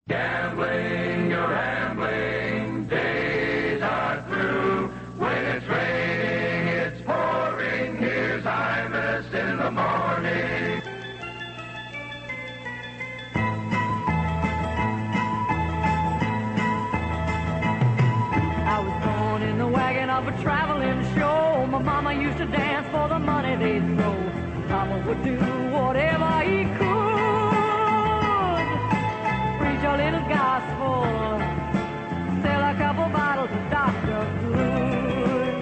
Gambling, you're rambling, days are through. When it's raining, it's pouring. Here's Imus in the morning. I was born in the wagon of a traveling show. My mama used to dance for the money they'd throw. Papa would do whatever he could. Preach a little gospel, sell a couple bottles of Dr. Good.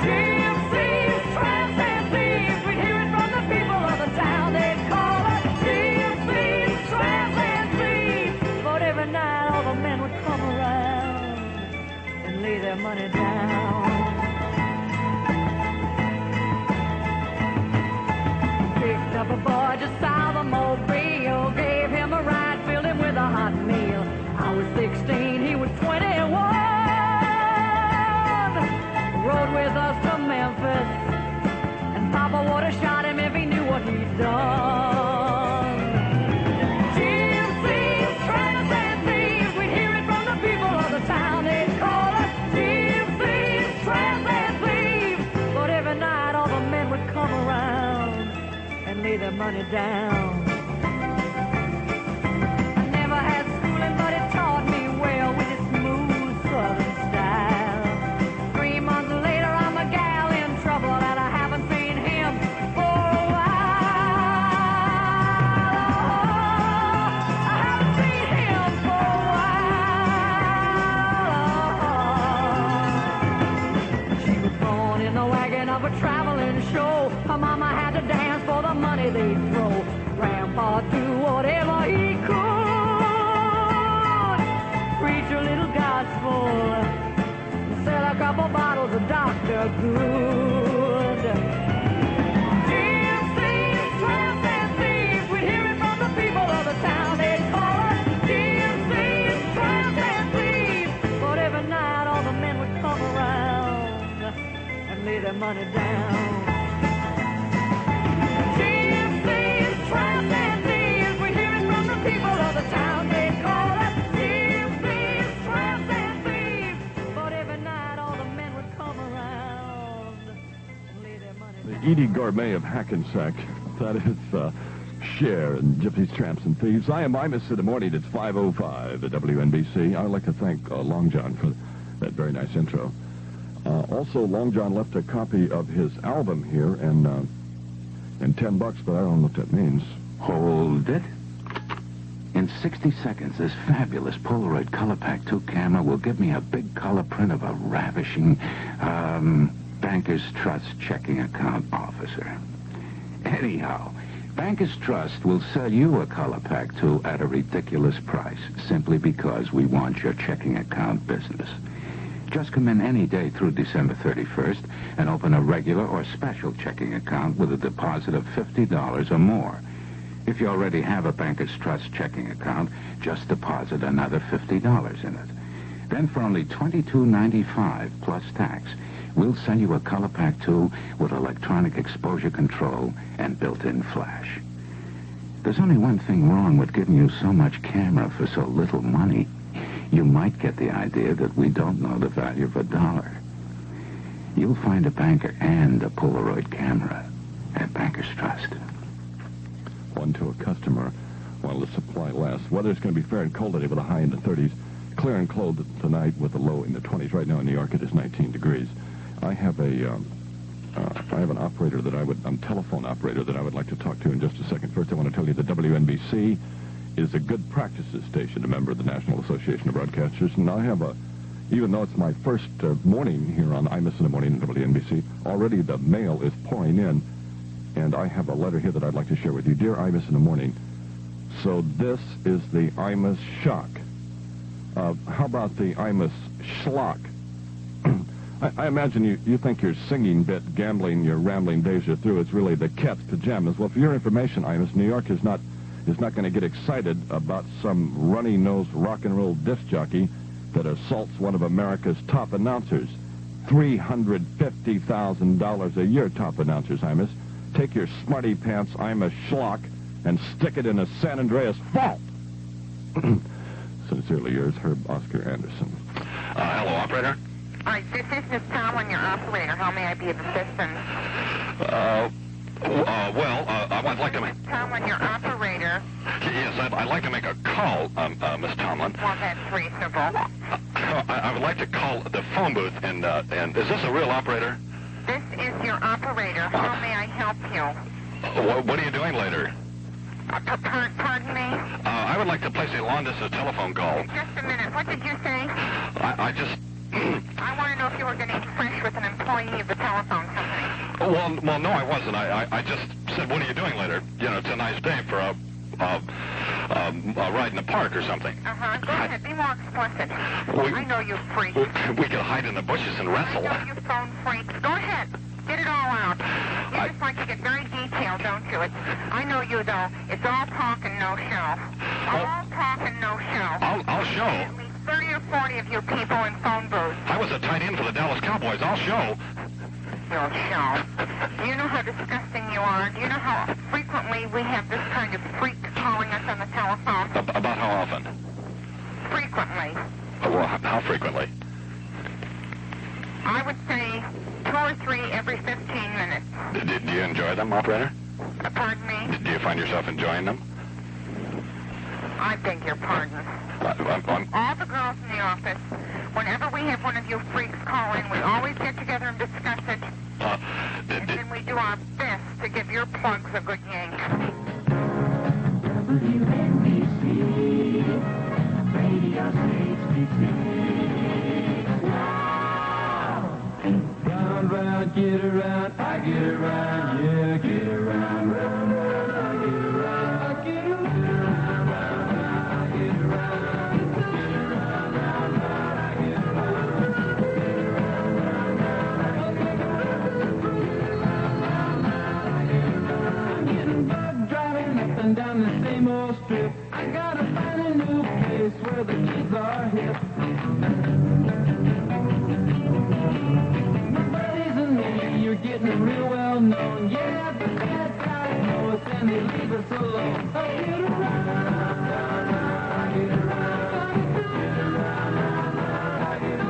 Gypsies, tramps, and thieves, we'd hear it from the people of the town. They'd call us gypsies, tramps, and thieves. But every night all the men would come around and lay their money down. Picked up a boy just south of Mobile, gave him a ride, filled him with a hot meal. I was 16, he was 21. Rode with us to Memphis, and Papa would have shot him if he knew what he'd done. Gypsies, tramps, and thieves, we'd hear it from the people of the town. They'd call us gypsies, tramps, and thieves. But every night all the men would come around and lay their money down. I never had schooling, but it taught me well with its smooth southern style. 3 months later, I'm a gal in trouble, and I haven't seen him for a while. I haven't seen him for a while. She was born in the wagon of a traveling show. Her mama had to dance for the money they'd throw. Grandpa do whatever he could. Preach a little gospel, sell a couple bottles of Dr. Good. Gypsies, tramps, and thieves, we'd hear it from the people of the town. They'd call us gypsies, tramps, and thieves. But every night all the men would come around and lay their money down. Gypsies, tramps, and thieves, we hear it from the people of the town. They call us gypsies, tramps, and thieves. But every night all the men would come around and lay their money down. The Edie Gourmet of Hackensack. That is Cher and Gypsies, Tramps, and Thieves. I am Imus in the morning. It's 5:05 at WNBC. I'd like to thank Long John for that very nice intro. Also, Long John left a copy of his album here, and $10, but I don't know what that means. Hold it. In 60 seconds, this fabulous Polaroid Color Pack 2 camera will give me a big color print of a ravishing, Bankers Trust checking account officer. Anyhow, Bankers Trust will sell you a Color Pack 2 at a ridiculous price, simply because we want your checking account business. Just come in any day through December 31st and open a regular or special checking account with a deposit of $50 or more. If you already have a Bankers Trust checking account, just deposit another $50 in it. Then for only $22.95 plus tax, we'll send you a Color Pack 2 with electronic exposure control and built-in flash. There's only one thing wrong with giving you so much camera for so little money. You might get the idea that we don't know the value of a dollar. You'll find a banker and a Polaroid camera at Bankers Trust. One to a customer while the supply lasts. Weather's going to be fair and cold today with a high in the 30s. Clear and cold tonight with a low in the 20s. Right now in New York it is 19 degrees. I have an operator that telephone operator that I would like to talk to in just a second. First, I want to tell you that WNBC is a good practices station, a member of the National Association of Broadcasters, and I have even though it's my first morning here on Imus in the Morning at WNBC, already the mail is pouring in, and I have a letter here that I'd like to share with you. Dear Imus in the Morning, so this is the Imus Shock. How about the Imus Schlock? I imagine you think your singing bit, gambling, your rambling days are through. It's really the cat's pajamas. Well, for your information, Imus, New York is not going to get excited about some runny-nosed rock and roll disc jockey that assaults one of America's top announcers. $350,000 a year, top announcers, Imus. Take your smarty pants, Imus Schlock, and stick it in a San Andreas vault. Sincerely yours, Herb Oscar Anderson. Hello, operator. Hi, this is Miss Tomlin, your operator. How may I be of assistance? I would like to make... Tomlin, your operator. Yes, I'd like to make a call, Miss Tomlin. Well, that's reasonable. I would like to call the phone booth, and is this a real operator? This is your operator. How may I help you? What are you doing later? Pardon me? I would like to place a long-distance telephone call. Just a minute. What did you say? I just... I want to know if you were getting fresh with an employee of the telephone company. Well, no, I wasn't. I just said, what are you doing later? You know, it's a nice day for a ride in the park or something. Uh-huh. Go ahead. Be more explicit. I know you freaks. We could hide in the bushes and wrestle. I know you phone freaks. Go ahead. Get it all out. You just like to get very detailed, don't you? I know you, though. It's all talk and no show. All talk and no show. I'll show. At least 30 or 40 of you people in phone booths. I was a tight end for the Dallas Cowboys. I'll show. You'll show. Do you know how disgusting you are? Do you know how frequently we have this kind of freak calling us on the telephone? About how often? Frequently. Well, how frequently? I would say 2 or 3 every 15 minutes. Do you enjoy them, operator? Pardon me? Do you find yourself enjoying them? I beg your pardon. All the girls in the office, whenever we have one of you freaks call in, we always get together and discuss it. And then we do our best to give your plugs a good yank. WNBC Radio 66. Wow! Round, round, get around, I get around, yeah, get around, round, round, I get around, I get around, round, round, I get around, get around, round, round, I get around, get around, round, round, I get around, I'm getting bugged driving up and down the same old strip. I gotta find a new place where the kids are hip. You're getting real well known. Yeah, the bad guys know us and they leave us alone. I get around, I get around, get around, I get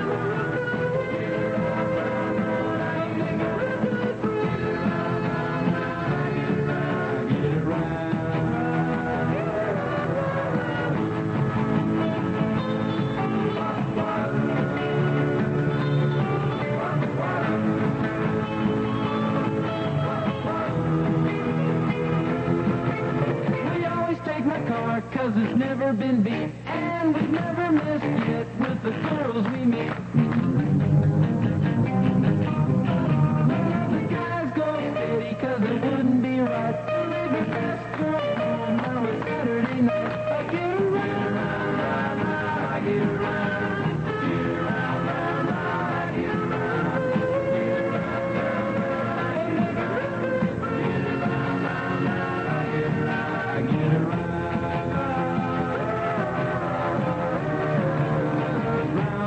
around, get around. Cause it's never been beat, and we've never missed yet with the girls we meet. The guys go steady cause it wouldn't be right. Leave the best girl home now it's Saturday night. I get around, I get around, get around, I get around, get around, I get around.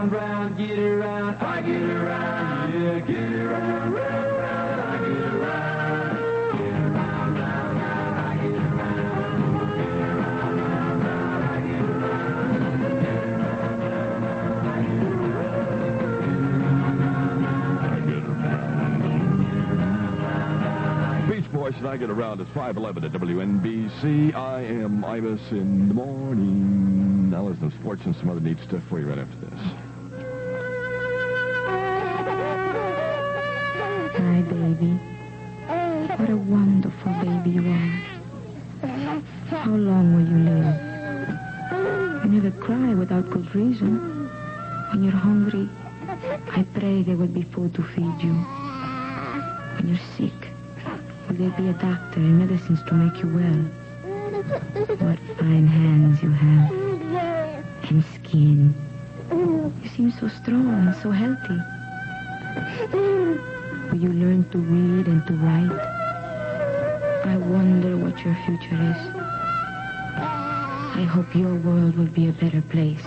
Round, get around, I get around, yeah, get around, round, round, I get around, get around, round, round, I get around, get around, round, round, I get around, get around, round, Beach Boys and I Get Around. It's 5:11 at WNBC. I am Imus in the morning. Now there's some sports and some other neat stuff for you right after this. Hi, baby. What a wonderful baby you are. How long will you live? You never cry without good reason. When you're hungry, I pray there will be food to feed you. When you're sick, will there be a doctor and medicines to make you well? What fine hands you have. And skin. You seem so strong and so healthy. Will you learn to read and to write? I wonder what your future is. I hope your world will be a better place.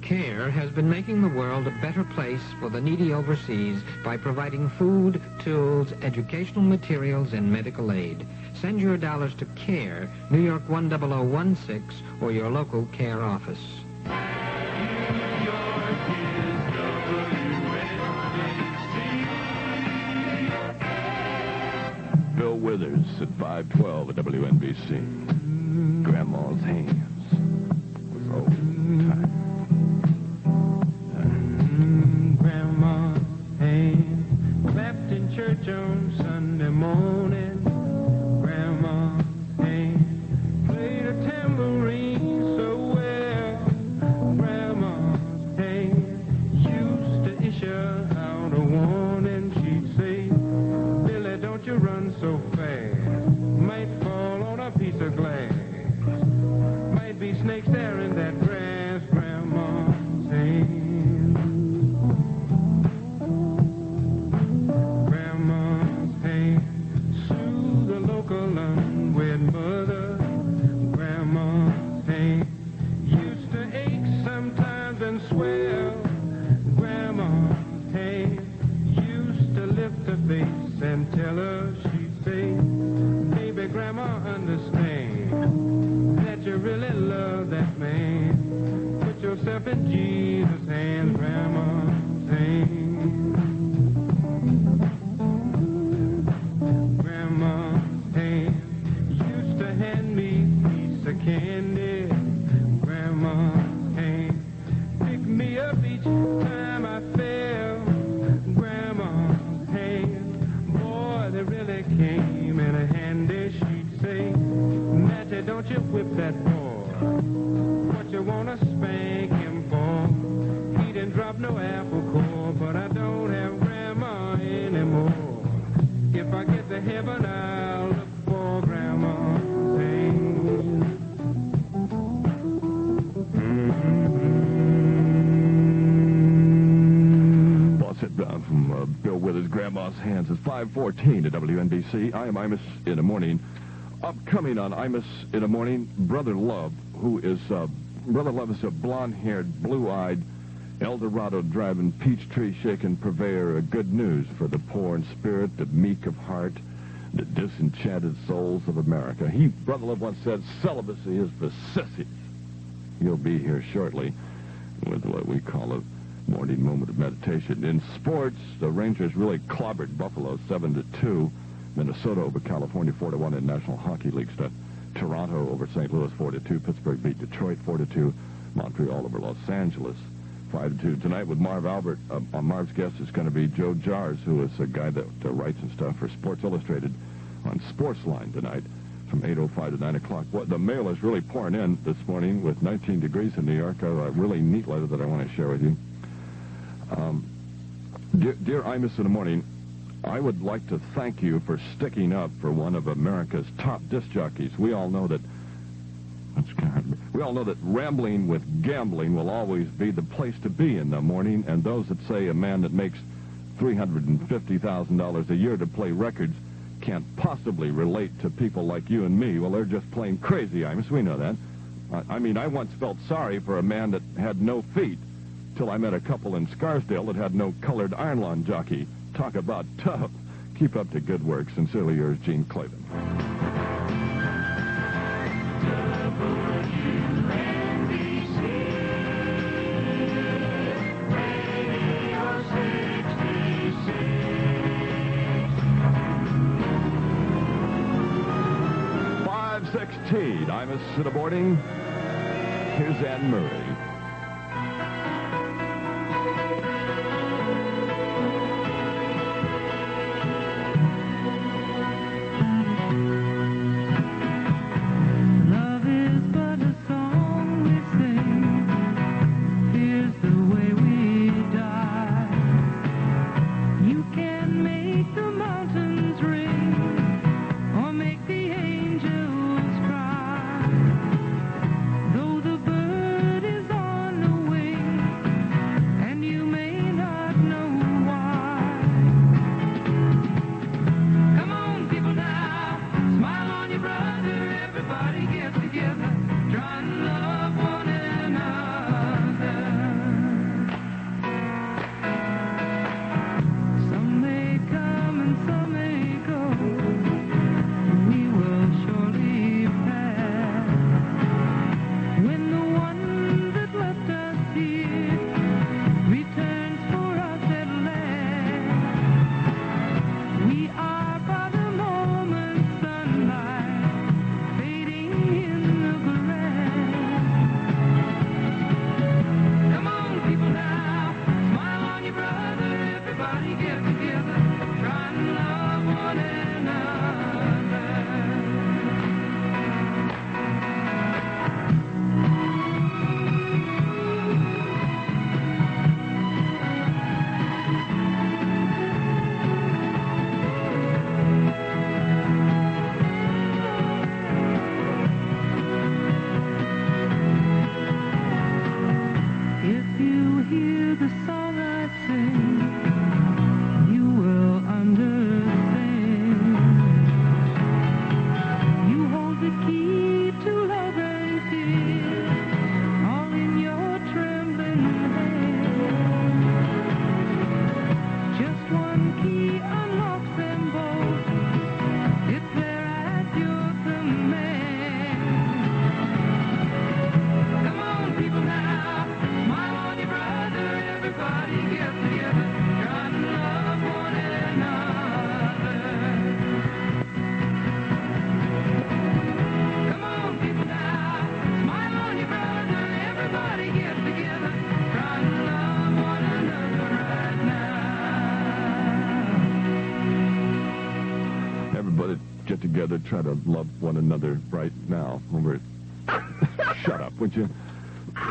CARE has been making the world a better place for the needy overseas by providing food, tools, educational materials, and medical aid. Send your dollars to CARE, New York 10016, or your local CARE office. Bill Withers at 512 at WNBC. Grandma's hands was old time. Grandma's hands clapped in church on Sunday morning. Grandma's hands played a tambourine so well. Grandma's hands used to issue out a warning. She'd say, Billy, don't you run so fast. Might fall on a piece of glass. Might be snakes there in that grass. Grandma's hands. Grandma's hands soothe the local unwed mother. Grandma's hands used to ache sometimes and swell. Grandma's hands used to lift her face and tell her, she'd say, baby, Grandma, understand that you really love that man. Put yourself in Jesus' hands, Grandma's hands. Grandma's hands used to hand me a piece of candy. Grandma's hands picked me up each time I fell. Grandma's hands, boy, they really came in a handy. She'd say, Matty, don't you whip that boy. What you wanna spank him for? He didn't drop no apple core, but I don't have Grandma anymore. If I get to heaven, I'll look for Grandma's hands. Sit down from Bill Withers, Grandma's Hands. It's 5:14 at WNBC. I am Imus in the Morning. Upcoming on Imus in the Morning, Brother Love, who is, Brother Love is a blonde-haired, blue-eyed, Eldorado driving, peach-tree shaking purveyor of good news for the poor in spirit, the meek of heart, the disenchanted souls of America. Brother Love once said, celibacy is for sissies. He'll be here shortly with what we call a morning moment of meditation. In sports, the Rangers really clobbered Buffalo 7-2. Minnesota over California 4-1 in National Hockey League stuff. Toronto over St. Louis 4-2. Pittsburgh beat Detroit 4-2. Montreal over Los Angeles 5-2. Tonight with Marv Albert, on Marv's guest is going to be Joe Jars, who is a guy that writes and stuff for Sports Illustrated on Sportsline tonight from 8:05 to 9 o'clock. The mail is really pouring in this morning with 19 degrees in New York. A really neat letter that I want to share with you. Dear Imus in the Morning, I would like to thank you for sticking up for one of America's top disc jockeys. We all know that rambling with gambling will always be the place to be in the morning, and those that say a man that makes $350,000 a year to play records can't possibly relate to people like you and me, well, they're just plain crazy, Imus. We know that. I mean, I once felt sorry for a man that had no feet, till I met a couple in Scarsdale that had no colored iron lawn jockey. Talk about tough. Keep up the good work. Sincerely yours, Gene Clavin. Radio 5:16. Imus in the Morning. Here's Anne Murray. Though the bird is on to try to love one another right now. Shut up, would you?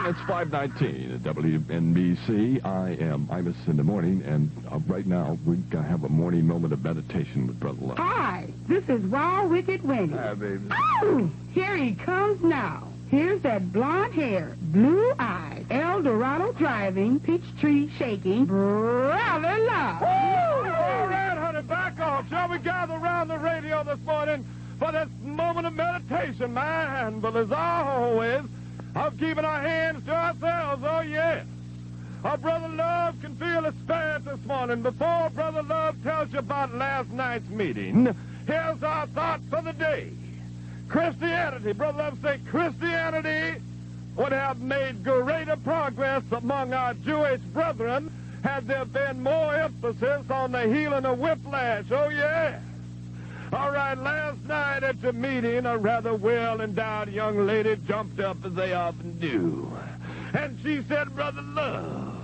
It's 5:19 at WNBC. I am Imus in the Morning, and right now we're going to have a morning moment of meditation with Brother Love. Hi, this is Wild Wicked Winnie. Hi, baby. Oh, here he comes now. Here's that blonde hair, blue eyes, El Dorado driving, peach tree shaking, Brother Love. Woo! All right, honey, back off. Shall we gather around the radio this morning for this moment of meditation, man? But as always, I'm keeping our hands to ourselves, oh yeah. Our Brother Love can feel his spirit this morning. Before Brother Love tells you about last night's meeting, here's our thought for the day. Christianity, Brother Love say, Christianity would have made greater progress among our Jewish brethren had there been more emphasis on the healing of whiplash, oh yeah. All right, last night at the meeting, a rather well-endowed young lady jumped up as they often do. And she said, Brother Love.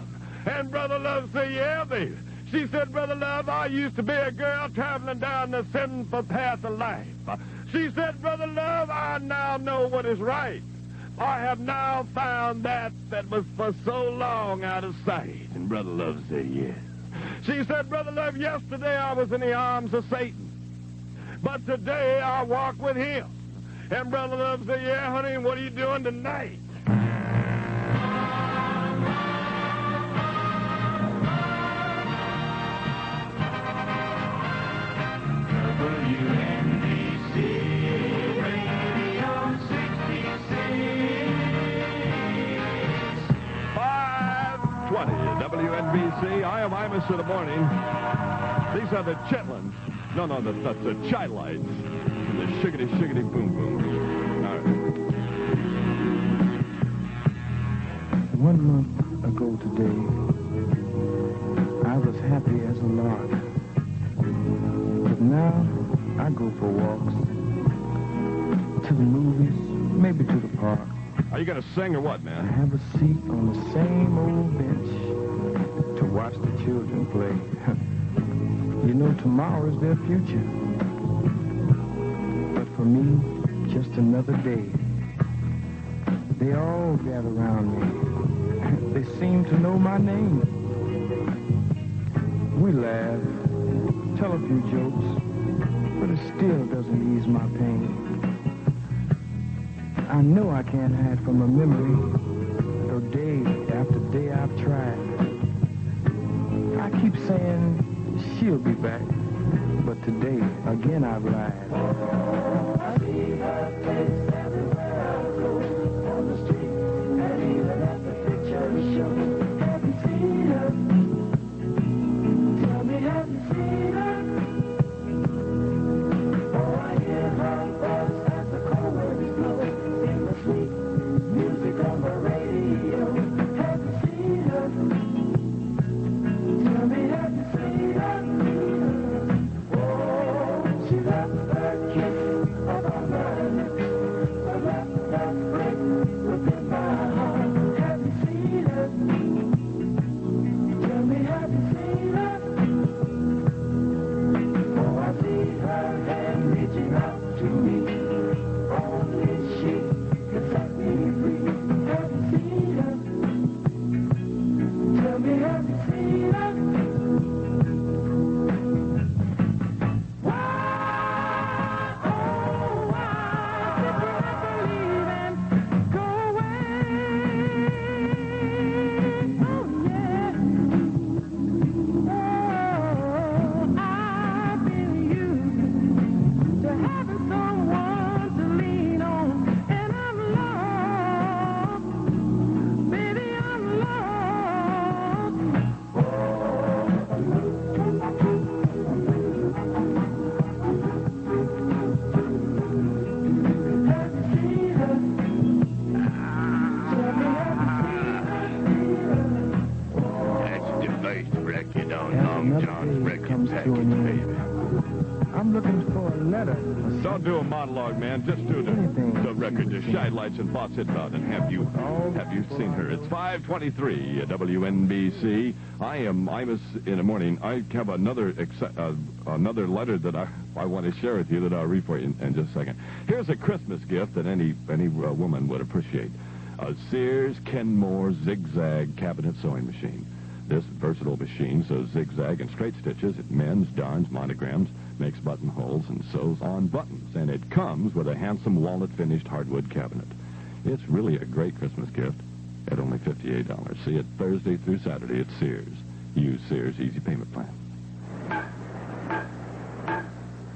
And Brother Love said, yeah, baby. She said, Brother Love, I used to be a girl traveling down the sinful path of life. She said, Brother Love, I now know what is right. I have now found that was for so long out of sight. And Brother Love said, yes. She said, Brother Love, yesterday I was in the arms of Satan. But today I walk with him. And Brother Love said, yeah, honey, what are you doing tonight? WNBC Radio 66. 5:20 at WNBC. I am Imus in the Morning. These are the chitlins. No, that's the chai lights. And the shiggity, shiggity, boom, boom. All right. 1 month ago today, I was happy as a lark. But now, I go for walks, to the movies, maybe to the park. Are you going to sing or what, I man? have a seat on the same old bench to watch the children play. You know, tomorrow is their future. But for me, just another day. They all gather around me. They seem to know my name. We laugh, tell a few jokes, but it still doesn't ease my pain. I know I can't hide from a memory, though day after day I've tried. I keep saying she'll be back, but today, again I've lied. I see her face everywhere I go, on the street, and even at the picture show. Have you seen her? Tell me, have you seen her? Oh, I hear her voice as the cold winds blow, in the sweet music on the radio. Have you seen her? Tell me, have you seen her? Oh, she left her kiss upon my lips, but left that break within my heart. Have you seen her? Tell me, have you seen her? Oh, I see her hand reaching out to me. Only she can set me free. Have you seen her? Tell me, have you seen her? looking for a letter. Don't do a monologue, man. Just do the record to Shine Lights and Faucets about and have you seen her. It's 5:23 at WNBC. I am Imus in the Morning. I have another letter that I want to share with you that I'll read for you in just a second. Here's a Christmas gift that any woman would appreciate. A Sears Kenmore Zigzag Cabinet Sewing Machine. This versatile machine sews zigzag and straight stitches. It mends, darns, monograms, makes buttonholes, and sews on buttons. And it comes with a handsome walnut-finished hardwood cabinet. It's really a great Christmas gift at only $58. See it Thursday through Saturday at Sears. Use Sears Easy Payment Plan.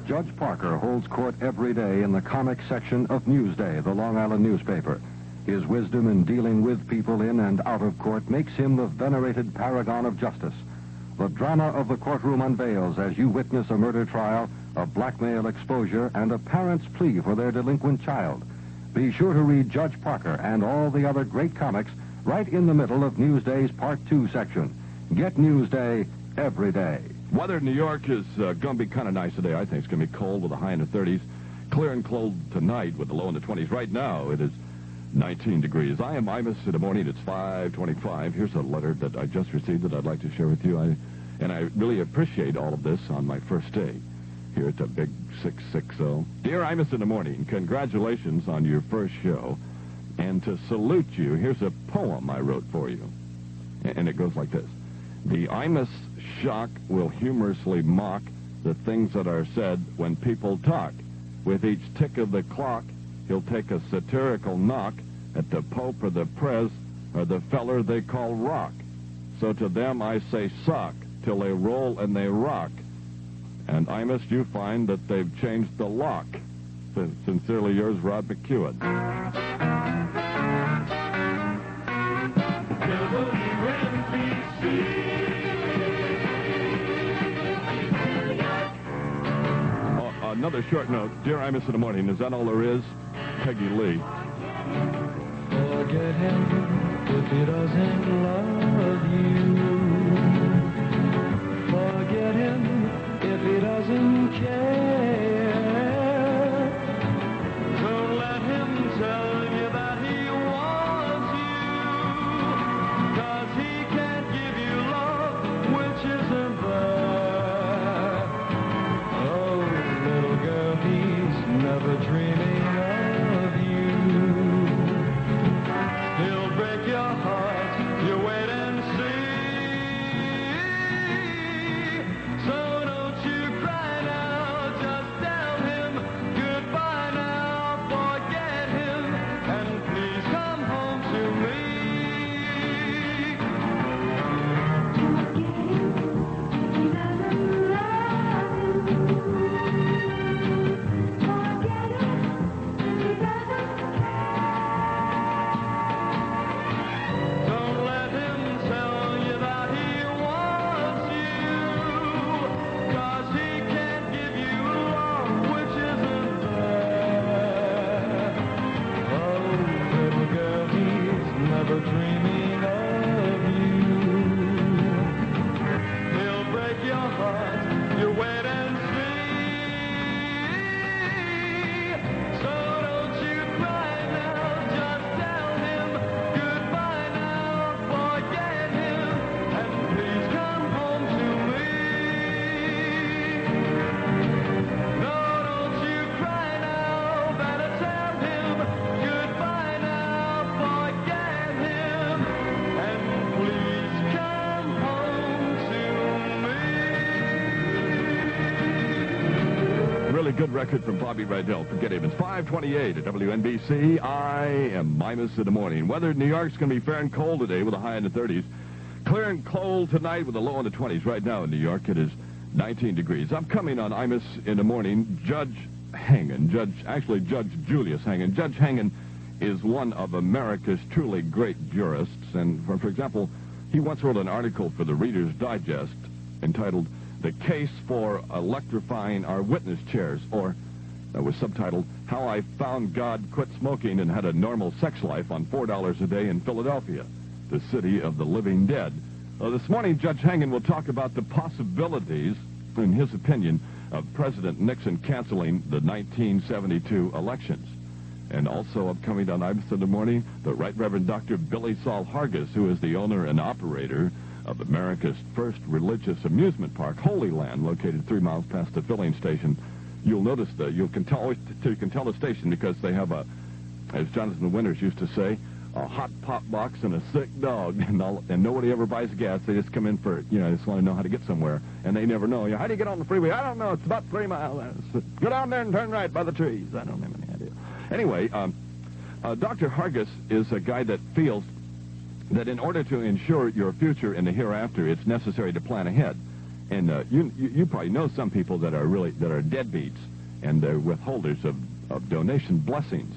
Judge Parker holds court every day in the comic section of Newsday, the Long Island newspaper. His wisdom in dealing with people in and out of court makes him the venerated paragon of justice. The drama of the courtroom unveils as you witness a murder trial, a blackmail exposure, and a parent's plea for their delinquent child. Be sure to read Judge Parker and all the other great comics right in the middle of Newsday's Part 2 section. Get Newsday every day. Weather in New York is going to be kind of nice today. I think it's going to be cold with a high in the 30s. Clear and cold tonight with a low in the 20s. Right now, it is 19 degrees. I am Imus in the Morning. It's 5:25. Here's a letter that I just received that I'd like to share with you. And I really appreciate all of this on my first day here at the Big 660. Dear Imus in the Morning, congratulations on your first show. And to salute you, here's a poem I wrote for you. And it goes like this. The Imus shock will humorously mock the things that are said when people talk. With each tick of the clock, he'll take a satirical knock at the Pope or the Prez or the feller they call Rock. So to them I say sock till they roll and they rock. And Imus, you find that they've changed the lock. Sincerely yours, Rod McEwen. Another short note. Dear Imus in the Morning, is that all there is? Peggy Lee. Forget him if he doesn't love you. Forget him if he doesn't care. Don't let him tell you that he wants you, 'cause he can't give you love which isn't there. Oh, little girl, he's never dreaming of you. He'll break your heart, you wait and see. So don't you cry now, just tell him goodbye now, forget him, and please come home to me. Don't let him tell you that he wants you, 'cause he can't give you love which isn't there. Oh, little girl, he's never dreaming of you. He'll break your heart, you wait and see. So don't you cry now, just tell him goodbye now, forget him, and please come home to me. No, don't you cry now, better tell him goodbye now, forget him, and please come home to me. Really good record from Bobby Rydell. Forget him. It's 5:28 at WNBC. I am Imus in the Morning. Weather in New York's going to be fair and cold today with a high in the 30s. Clear and cold tonight with a low in the 20s. Right now in New York, it is 19 degrees. I'm coming on Imus in the Morning. Judge Julius Hangen. Judge Hangen is one of America's truly great jurists. And, for example, he once wrote an article for the Reader's Digest entitled The Case for Electrifying Our Witness Chairs, or that was subtitled How I Found God Quit Smoking and Had a Normal Sex Life on $4 a Day in Philadelphia, the city of the living dead. This morning, Judge Hangen will talk about the possibilities, in his opinion, of President Nixon canceling the 1972 elections. And also upcoming on Imus in the Morning, the Right Reverend Dr. Billy Saul Hargis, who is the owner and operator of America's first religious amusement park, Holy Land, located 3 miles past the filling station. You'll notice that you can tell the station because they have a, as Jonathan Winters used to say, a hot pop box and a sick dog, and nobody ever buys gas. They just come in for, they just want to know how to get somewhere, and they never know. How do you get on the freeway? I don't know. It's about 3 miles. Go down there and turn right by the trees. I don't have any idea. Anyway, Dr. Hargis is a guy that feels that in order to ensure your future in the hereafter, it's necessary to plan ahead. And you probably know some people that are deadbeats, and they're withholders of donation blessings.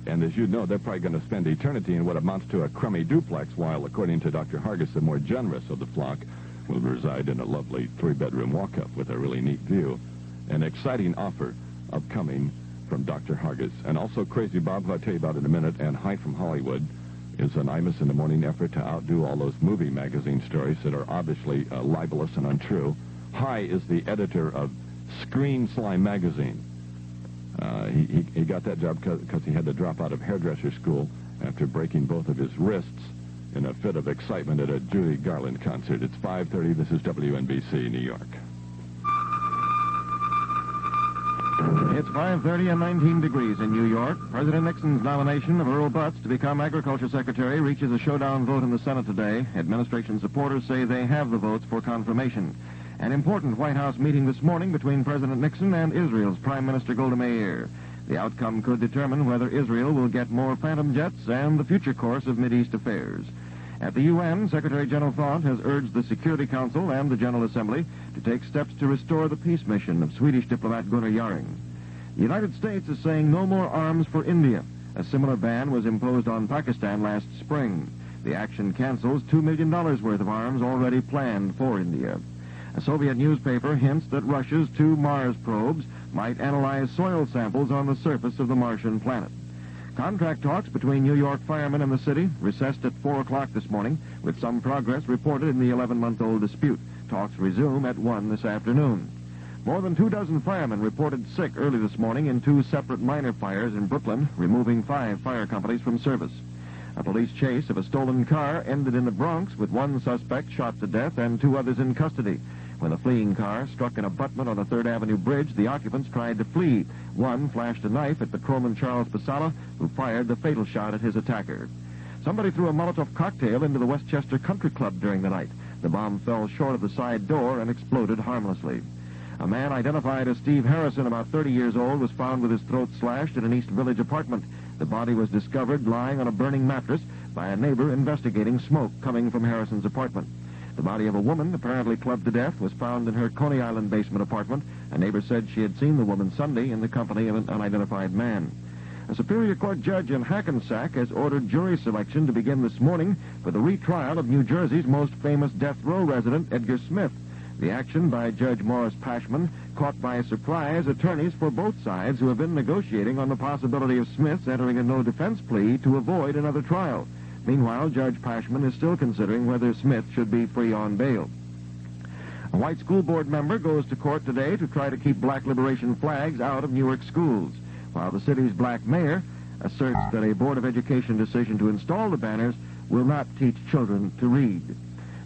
And as you know, they're probably going to spend eternity in what amounts to a crummy duplex, while, according to Dr. Hargis, the more generous of the flock will reside in a lovely 3-bedroom walk-up with a really neat view. An exciting offer upcoming from Dr. Hargis. And also Crazy Bob, who I'll tell you about in a minute, and Hi from Hollywood is an Imus in the Morning effort to outdo all those movie magazine stories that are obviously libelous and untrue. Hi is the editor of Screen Slime magazine. He got that job because he had to drop out of hairdresser school after breaking both of his wrists in a fit of excitement at a Judy Garland concert. It's 5:30. This is WNBC New York. It's 5:30 and 19 degrees in New York. President Nixon's nomination of Earl Butz to become Agriculture Secretary reaches a showdown vote in the Senate today. Administration supporters say they have the votes for confirmation. An important White House meeting this morning between President Nixon and Israel's Prime Minister Golda Meir. The outcome could determine whether Israel will get more Phantom jets and the future course of Mideast affairs. At the UN, Secretary General Thought has urged the Security Council and the General Assembly to take steps to restore the peace mission of Swedish diplomat Gunnar Jarring. The United States is saying no more arms for India. A similar ban was imposed on Pakistan last spring. The action cancels $2 million worth of arms already planned for India. A Soviet newspaper hints that Russia's 2 Mars probes might analyze soil samples on the surface of the Martian planet. Contract talks between New York firemen and the city recessed at 4 o'clock this morning, with some progress reported in the 11-month-old dispute. Talks resume at 1 this afternoon. More than 24 firemen reported sick early this morning in 2 separate minor fires in Brooklyn, removing 5 fire companies from service. A police chase of a stolen car ended in the Bronx with 1 suspect shot to death and 2 others in custody. When the fleeing car struck an abutment on the 3rd Avenue Bridge, the occupants tried to flee. One flashed a knife at patrolman Charles Pasala, who fired the fatal shot at his attacker. Somebody threw a Molotov cocktail into the Westchester Country Club during the night. The bomb fell short of the side door and exploded harmlessly. A man identified as Steve Harrison, about 30 years old, was found with his throat slashed in an East Village apartment. The body was discovered lying on a burning mattress by a neighbor investigating smoke coming from Harrison's apartment. The body of a woman, apparently clubbed to death, was found in her Coney Island basement apartment. A neighbor said she had seen the woman Sunday in the company of an unidentified man. A Superior Court judge in Hackensack has ordered jury selection to begin this morning for the retrial of New Jersey's most famous death row resident, Edgar Smith. The action by Judge Morris Pashman caught by surprise attorneys for both sides who have been negotiating on the possibility of Smith's entering a no-defense plea to avoid another trial. Meanwhile, Judge Pashman is still considering whether Smith should be free on bail. A white school board member goes to court today to try to keep black liberation flags out of Newark schools, while the city's black mayor asserts that a Board of Education decision to install the banners will not teach children to read.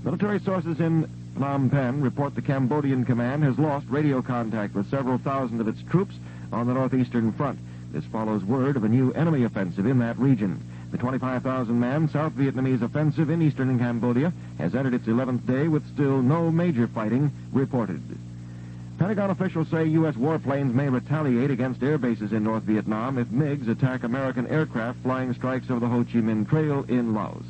Military sources in Phnom Penh report the Cambodian command has lost radio contact with several thousand of its troops on the northeastern front. This follows word of a new enemy offensive in that region. The 25,000-man South Vietnamese offensive in eastern Cambodia has entered its 11th day with still no major fighting reported. Pentagon officials say U.S. warplanes may retaliate against air bases in North Vietnam if MiGs attack American aircraft flying strikes over the Ho Chi Minh Trail in Laos.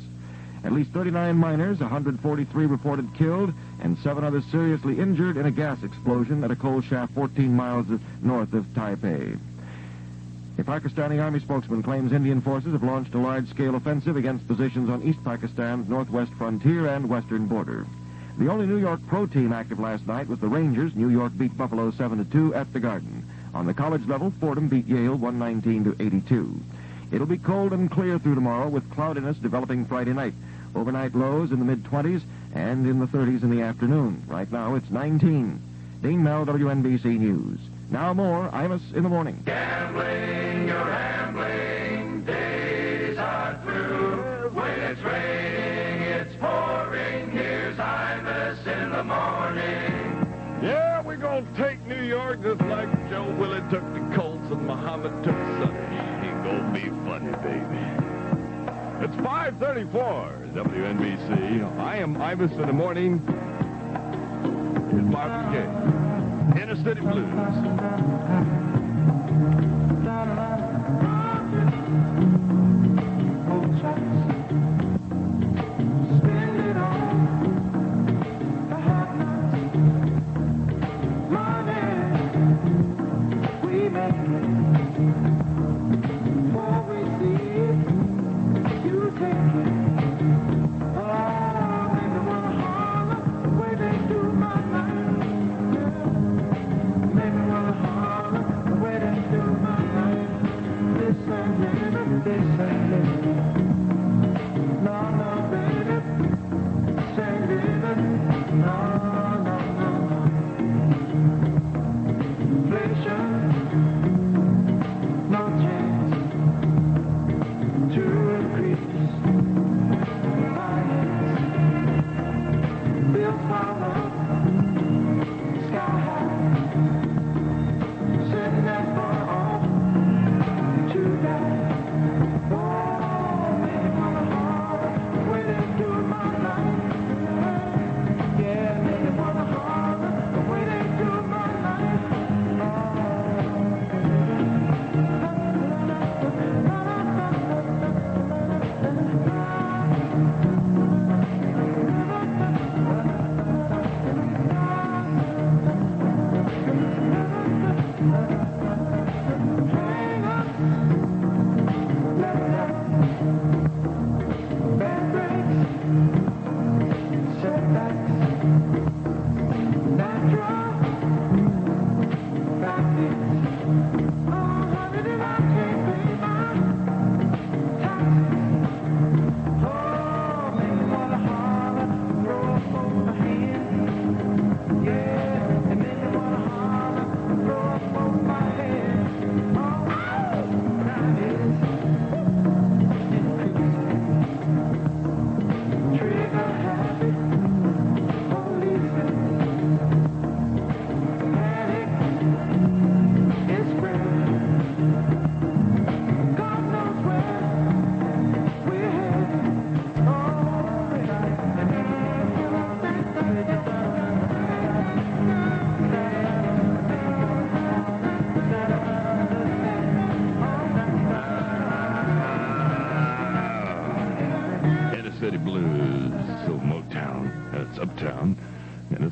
At least 39 miners, 143 reported killed, and 7 others seriously injured in a gas explosion at a coal shaft 14 miles north of Taipei. A Pakistani army spokesman claims Indian forces have launched a large-scale offensive against positions on East Pakistan's northwest frontier and western border. The only New York pro team active last night was the Rangers. New York beat Buffalo 7-2 at the Garden. On the college level, Fordham beat Yale 119-82. It'll be cold and clear through tomorrow with cloudiness developing Friday night. Overnight lows in the mid-20s and in the 30s in the afternoon. Right now, it's 19. Dean Mel, WNBC News. Now more Imus in the Morning. Gambling, you're rambling, days are through. When it's raining, it's pouring. Here's Imus in the Morning. Yeah, we're going to take New York just like Joe Willie took the Colts and Muhammad took Sunday. Ain't going to be funny, baby. It's 5:34, WNBC. I am Imus in the Morning. It's Marvin Gaye. Inner City Blues.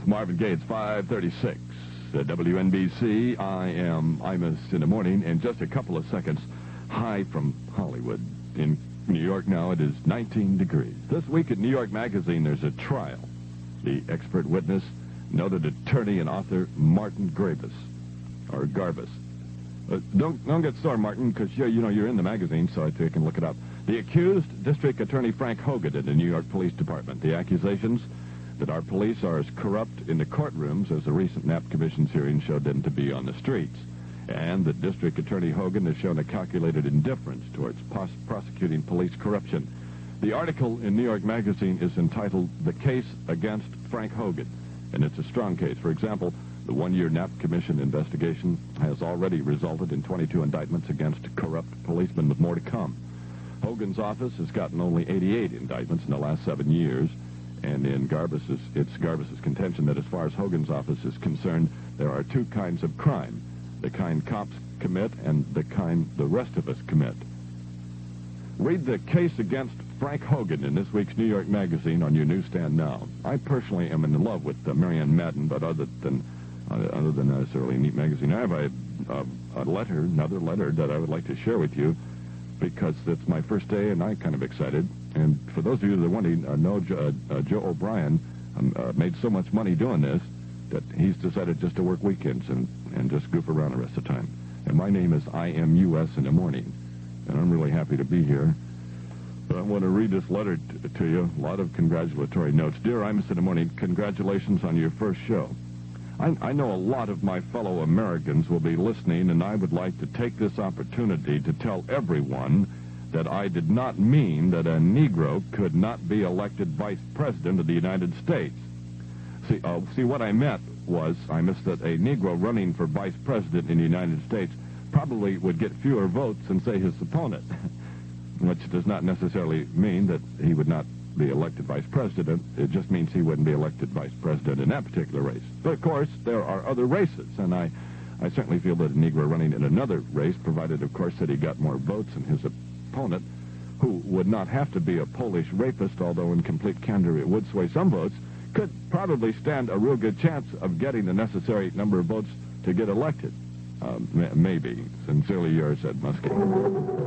Marvin Gaye, it's 5:36. WNBC, I am Imus in the Morning. In just a couple of seconds, high from Hollywood. In New York now, it is 19 degrees. This week at New York Magazine, there's a trial. The expert witness, noted attorney and author Martin Garbus. Don't get sore, Martin, because you're in the magazine, so I think I can look it up. The accused, District Attorney Frank Hogan in the New York Police Department. The accusations that our police are as corrupt in the courtrooms as the recent Knapp Commission's hearing showed them to be on the streets, and that District Attorney Hogan has shown a calculated indifference towards prosecuting police corruption. The article in New York Magazine is entitled "The Case Against Frank Hogan," and it's a strong case. For example, the one-year Knapp Commission investigation has already resulted in 22 indictments against corrupt policemen, with more to come. Hogan's office has gotten only 88 indictments in the last 7 years, and it's Garbus's contention that as far as Hogan's office is concerned, there are two kinds of crime: the kind cops commit and the kind the rest of us commit. Read The Case Against Frank Hogan in this week's New York Magazine on your newsstand now. I personally am in love with Marianne Madden, but other than necessarily a neat magazine, I have another letter that I would like to share with you, because it's my first day and I'm kind of excited. And for those of you that are wondering, Joe O'Brien made so much money doing this that he's decided just to work weekends and just goof around the rest of the time. And my name is IMUS in the Morning, and I'm really happy to be here. But I want to read this letter to you. A lot of congratulatory notes. Dear Imus in the Morning, congratulations on your first show. I know a lot of my fellow Americans will be listening, and I would like to take this opportunity to tell everyone that I did not mean that a Negro could not be elected vice president of the United States. See, what I meant was, I missed that a Negro running for vice president in the United States probably would get fewer votes than, say, his opponent, which does not necessarily mean that he would not be elected vice president. It just means he wouldn't be elected vice president in that particular race. But, of course, there are other races, and I certainly feel that a Negro running in another race, provided, of course, that he got more votes than his opponent, who would not have to be a Polish rapist, although in complete candor it would sway some votes, could probably stand a real good chance of getting the necessary number of votes to get elected. Maybe. Sincerely yours, Ed Muskie.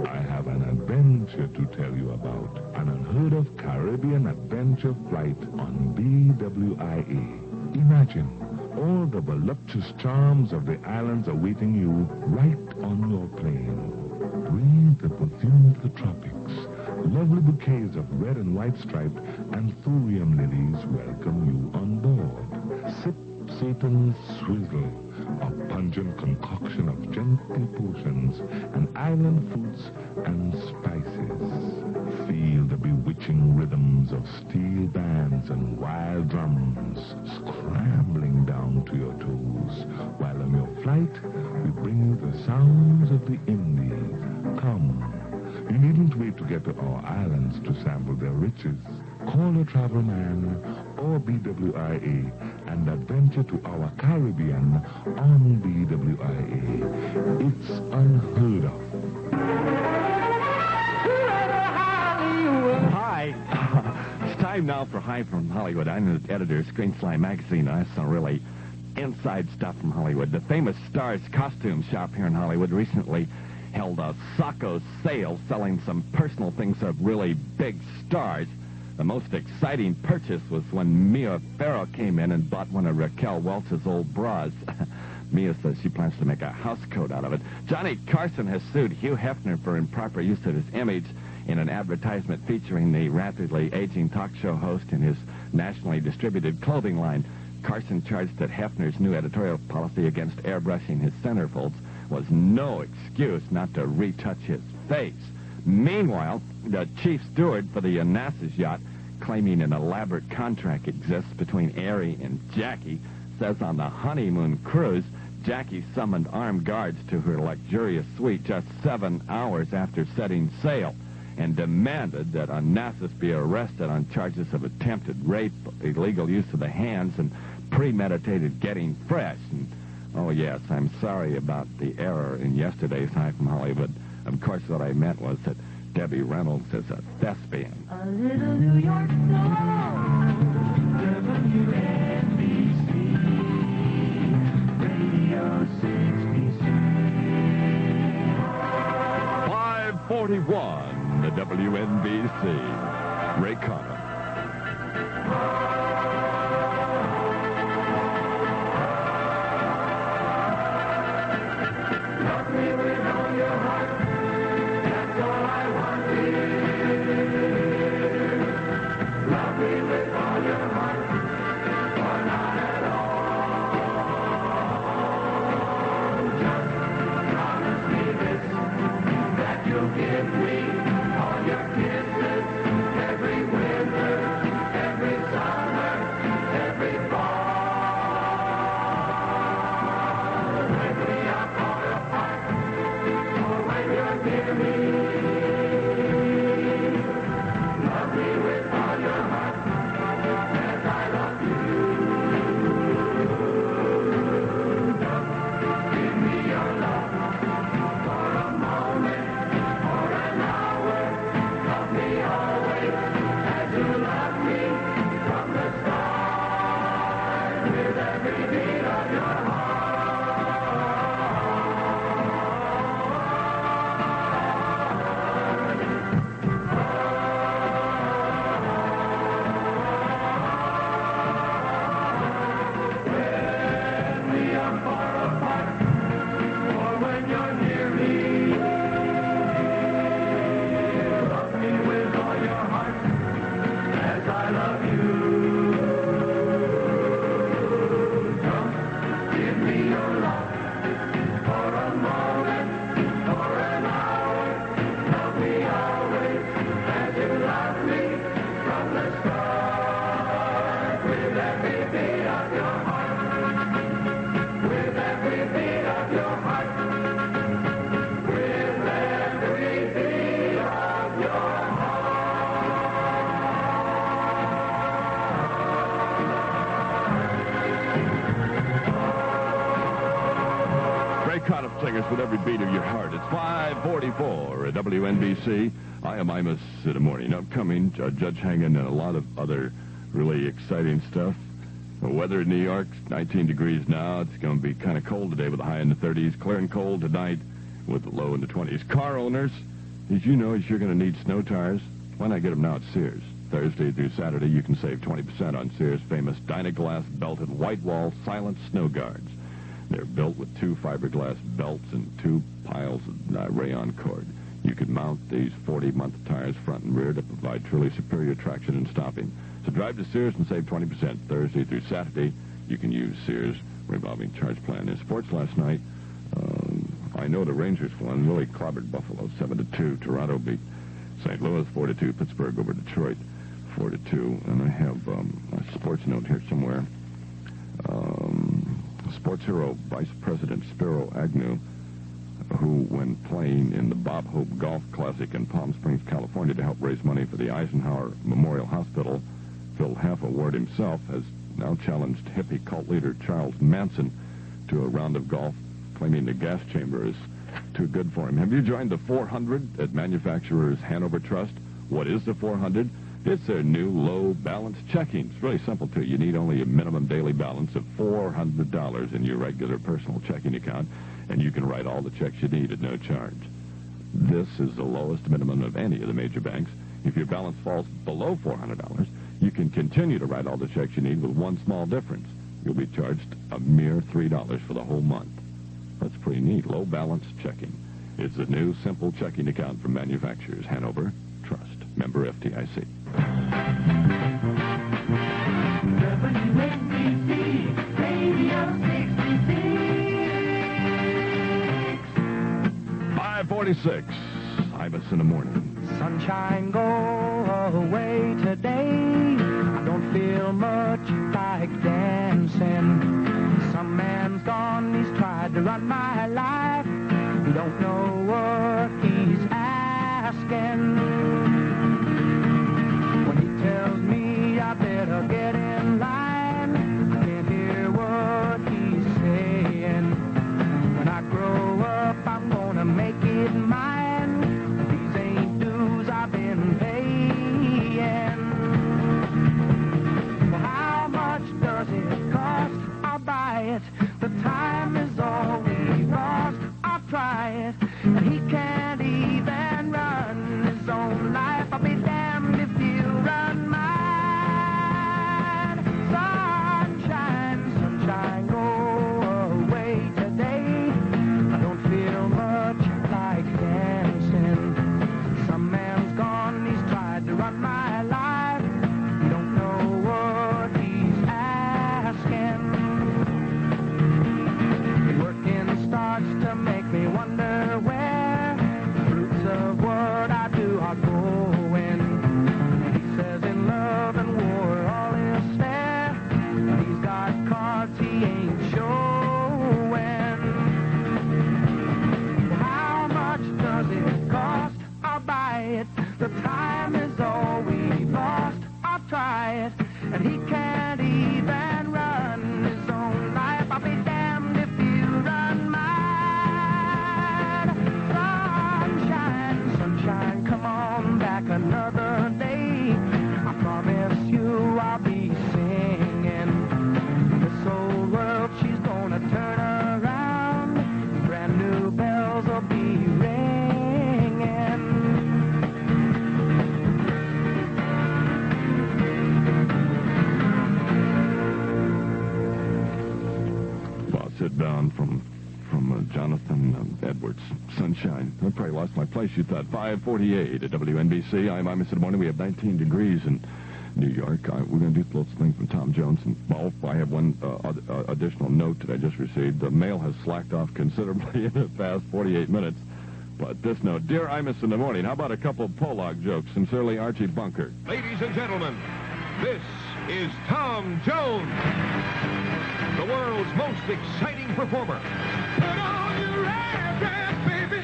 I have an adventure to tell you about. An unheard-of Caribbean adventure flight on BWIA. Imagine all the voluptuous charms of the islands awaiting you right on your plane. Breathe the perfume of the tropics. Lovely bouquets of red and white striped anthurium lilies welcome you on board. Sip Satan's swizzle, a pungent concoction of gentle potions and island fruits and spices. Feel the bewitching rhythms of steel bands and wild drums scrambling down to your toes, while on your flight we bring you the sounds of the Indies. Come. You needn't wait to get to our islands to sample their riches. Call a travel man or BWIA and adventure to our Caribbean on BWIA. It's unheard of. Hi. It's time now for Hi from Hollywood. I'm the editor of Screen Slam Magazine. I have some really inside stuff from Hollywood. The famous Stars costume shop here in Hollywood recently held a Sacco sale selling some personal things of really big stars. The most exciting purchase was when Mia Farrow came in and bought one of Raquel Welch's old bras. Mia says she plans to make a house coat out of it. Johnny Carson has sued Hugh Hefner for improper use of his image in an advertisement featuring the rapidly aging talk show host in his nationally distributed clothing line. Carson charged that Hefner's new editorial policy against airbrushing his centerfolds was no excuse not to retouch his face. Meanwhile, the chief steward for the Onassis yacht, claiming an elaborate contract exists between Arie and Jackie, says on the honeymoon cruise, Jackie summoned armed guards to her luxurious suite just 7 hours after setting sail and demanded that Onassis be arrested on charges of attempted rape, illegal use of the hands, and premeditated getting fresh. And, oh, yes, I'm sorry about the error in yesterday's Hi from Hollywood. Of course, what I meant was that Debbie Reynolds is a thespian. A little New York song, WNBC, Radio 66. 541, the WNBC. Ray Connor. Love me with all your heart. That's all I want to hear. Love me with all your heart, or not at all. Just promise me this, that you'll give me all your kisses every winter, every summer, every fall. When we are far apart, or when you're near me. Love me with all your heart, as I love Vegas with every beat of your heart. It's 5:44 at WNBC. I am Imus in the Morning. Upcoming, Judge Hangin and a lot of other really exciting stuff. The weather in New York, 19 degrees now. It's going to be kind of cold today with a high in the 30s. Clear and cold tonight with the low in the 20s. Car owners, as you know, you're going to need snow tires. Why not get them now at Sears? Thursday through Saturday, you can save 20% on Sears' famous Dynaglass belted white wall silent snow guards. They're built with 2 fiberglass belts and 2 piles of rayon cord. You can mount these 40-month tires front and rear to provide truly superior traction and stopping. So drive to Sears and save 20% Thursday through Saturday. You can use Sears revolving charge plan. In sports last night, I know the Rangers won. Really clobbered Buffalo 7-2. Toronto beat St. Louis 4-2. Pittsburgh over Detroit 4-2. And I have a sports note here somewhere. Sports hero Vice President Spiro Agnew, who, when playing in the Bob Hope Golf Classic in Palm Springs, California, to help raise money for the Eisenhower Memorial Hospital, filled half a ward himself, has now challenged hippie cult leader Charles Manson to a round of golf, claiming the gas chamber is too good for him. Have you joined the 400 at manufacturer's Hanover Trust? What is the 400? It's their new low balance checking. It's really simple, too. You need only a minimum daily balance of $400 in your regular personal checking account, and you can write all the checks you need at no charge. This is the lowest minimum of any of the major banks. If your balance falls below $400, you can continue to write all the checks you need with one small difference. You'll be charged a mere $3 for the whole month. That's pretty neat. Low balance checking. It's a new simple checking account from manufacturers Hanover Trust. Member FDIC. WNBC Radio 66. 5:46. Imus in the Morning. Sunshine, go away today. I don't feel much like dancing. Some man's gone, he's tried to run my life. Don't know what he's asking. When he tells me I better get in line, I can't hear what he's saying. When I grow up, I'm gonna make it mine. These ain't dues I've been paying. Well, how much does it cost? I'll buy it. The time is all we've lost. I'll try it. And he can't even run his own life. I'll be damned if you run mine. Sunshine, sunshine, go away today. I don't feel much like dancing. Some man's gone, he's tried to run my life. Don't know what he's asking. Working starts to make me wonder where the fruits of what I do are going. He says in love and war all is fair. He's got cards he ain't showing. How much does it cost? I'll buy it. The time is all we've lost. I'll try it. And he can't even run his own life. I'll be damned if you run mine. Sunshine, sunshine, come on back another day. I promise you I'll be singing. This old world, she's gonna turn around. Brand new bells will be ringing. Well, sit down from Jonathan Edwards. Sunshine. I probably lost my place. You thought 5:48 at WNBC. I'm Imus in the Morning. We have 19 degrees in New York. We're going to do a little thing from Tom Jones. And, well, I have one additional note that I just received. The mail has slacked off considerably in the past 48 minutes. But this note, Dear Imus in the Morning, how about a couple of Pollock jokes? Sincerely, Archie Bunker. Ladies and gentlemen, this is Tom Jones, the world's most exciting performer. Put on your red dress, baby,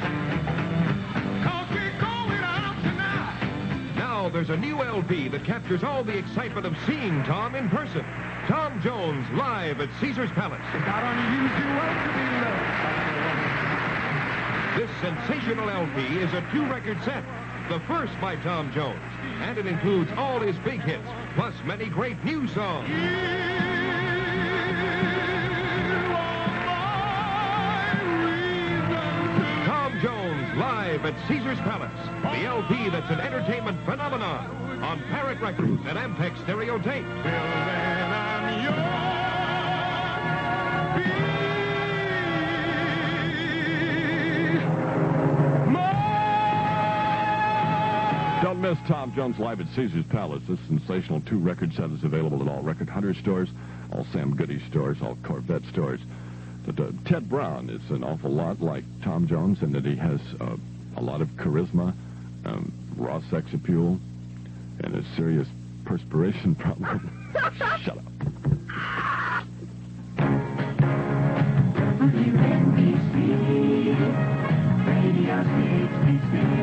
'cause we're going out tonight. Now there's a new LP that captures all the excitement of seeing Tom in person. Tom Jones live at Caesar's Palace. It's not unusual to be loved. sensational LP is a 2-record set, the first by Tom Jones, and it includes all his big hits, plus many great new songs. Tom Jones live at Caesar's Palace, the LP that's an entertainment phenomenon on Parrot Records and Ampex Stereo Tape. Don't miss Tom Jones live at Caesar's Palace. This sensational 2-record set is available at all Record Hunter stores, all Sam Goody stores, all Corvette stores. But, Ted Brown is an awful lot like Tom Jones in that he has a lot of charisma, raw sex appeal, and a serious perspiration problem. Shut up. WNBC, Radio 66.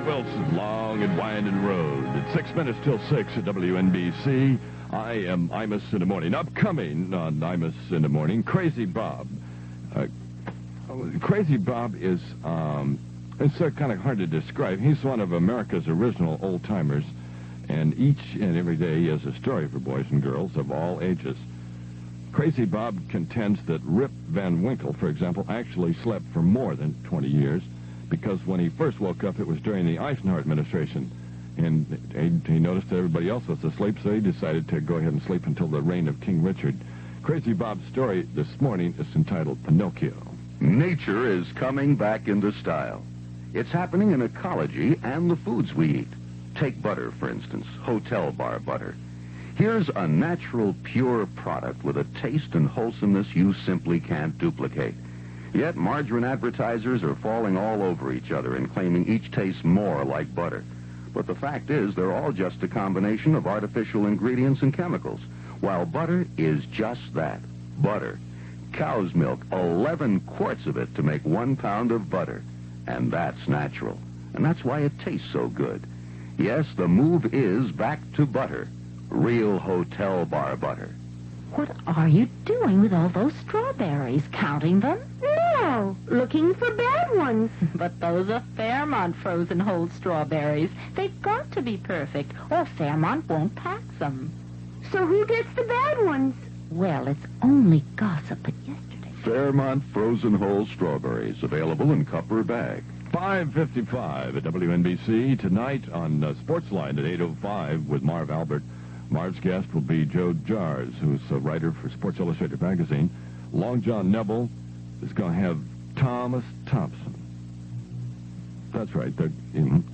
Wilson's Long and Winding Road. It's 6 minutes till 6 at WNBC. I am Imus in the Morning. Upcoming on Imus in the Morning, Crazy Bob. Crazy Bob is, it's kind of hard to describe. He's one of America's original old-timers, and each and every day he has a story for boys and girls of all ages. Crazy Bob contends that Rip Van Winkle, for example, actually slept for more than 20 years, because when he first woke up, it was during the Eisenhower administration. And he noticed that everybody else was asleep, so he decided to go ahead and sleep until the reign of King Richard. Crazy Bob's story this morning is entitled Pinocchio. Nature is coming back into style. It's happening in ecology and the foods we eat. Take butter, for instance, hotel bar butter. Here's a natural, pure product with a taste and wholesomeness you simply can't duplicate. Yet margarine advertisers are falling all over each other and claiming each tastes more like butter. But the fact is, they're all just a combination of artificial ingredients and chemicals, while butter is just that, butter. Cow's milk, 11 quarts of it to make 1 pound of butter. And that's natural. And that's why it tastes so good. Yes, the move is back to butter. Real hotel bar butter. What are you doing with all those strawberries? Counting them? No, looking for bad ones. But those are Fairmont frozen whole strawberries. They've got to be perfect, or Fairmont won't pack them. So who gets the bad ones? Well, it's only gossip, but yesterday... Fairmont frozen whole strawberries, available in cup or bag. 5:55 at WNBC. Tonight on Sportsline at 8:05 with Marv Albert. Marv's guest will be Joe Jars, who's a writer for Sports Illustrated magazine. Long John Nebel is going to have Thomas Thompson. That's right, the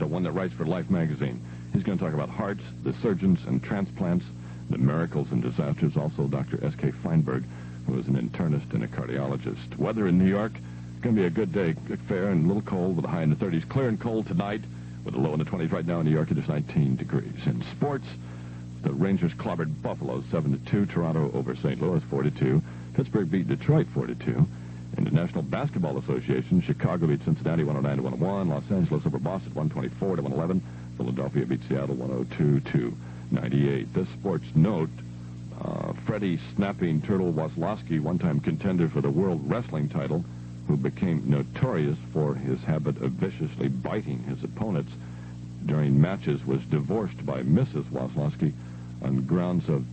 one that writes for Life magazine. He's going to talk about hearts, the surgeons and transplants, the miracles and disasters. Also, Dr. S.K. Feinberg, who is an internist and a cardiologist. Weather in New York, it's going to be a good day. Fair and a little cold with a high in the 30s. Clear and cold tonight with a low in the 20s. Right now in New York, it is 19 degrees. In sports, the Rangers clobbered Buffalo 7-2. Toronto over St. Louis 4-2. Pittsburgh beat Detroit 4-2. In the National Basketball Association, Chicago beat Cincinnati 109-101. Los Angeles over Boston 124-111. Philadelphia beat Seattle 102-98. This sports note, Freddie Snapping Turtle Waslowski, one-time contender for the World Wrestling title, who became notorious for his habit of viciously biting his opponents during matches, was divorced by Mrs. Waslowski on grounds of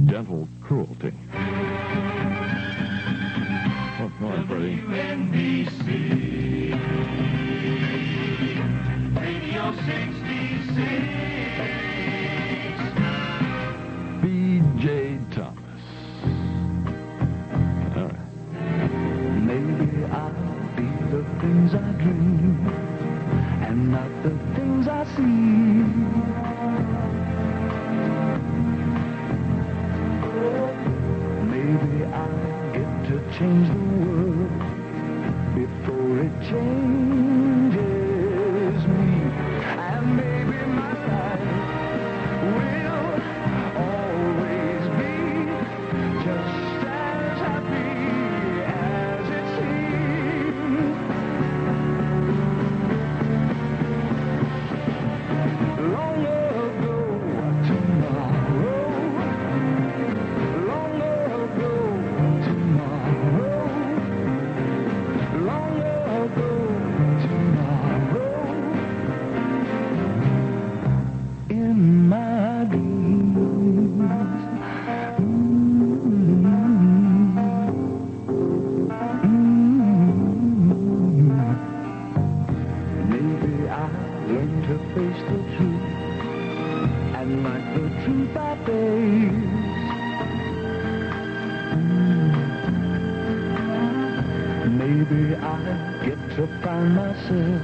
dental cruelty. Oh, come on, Freddie. WNBC Radio 66. B.J. Thomas. All right. Maybe I'll be the things I dream and not the things I see. Maybe I'll get to change the world before it changes me. And maybe my life will always be just as happy as it seems. Long ago, tomorrow. Long ago, tomorrow. Long ago, tomorrow. In my dreams. Maybe I'll learn to face the truth and like the truth I face. Maybe I'll get to find myself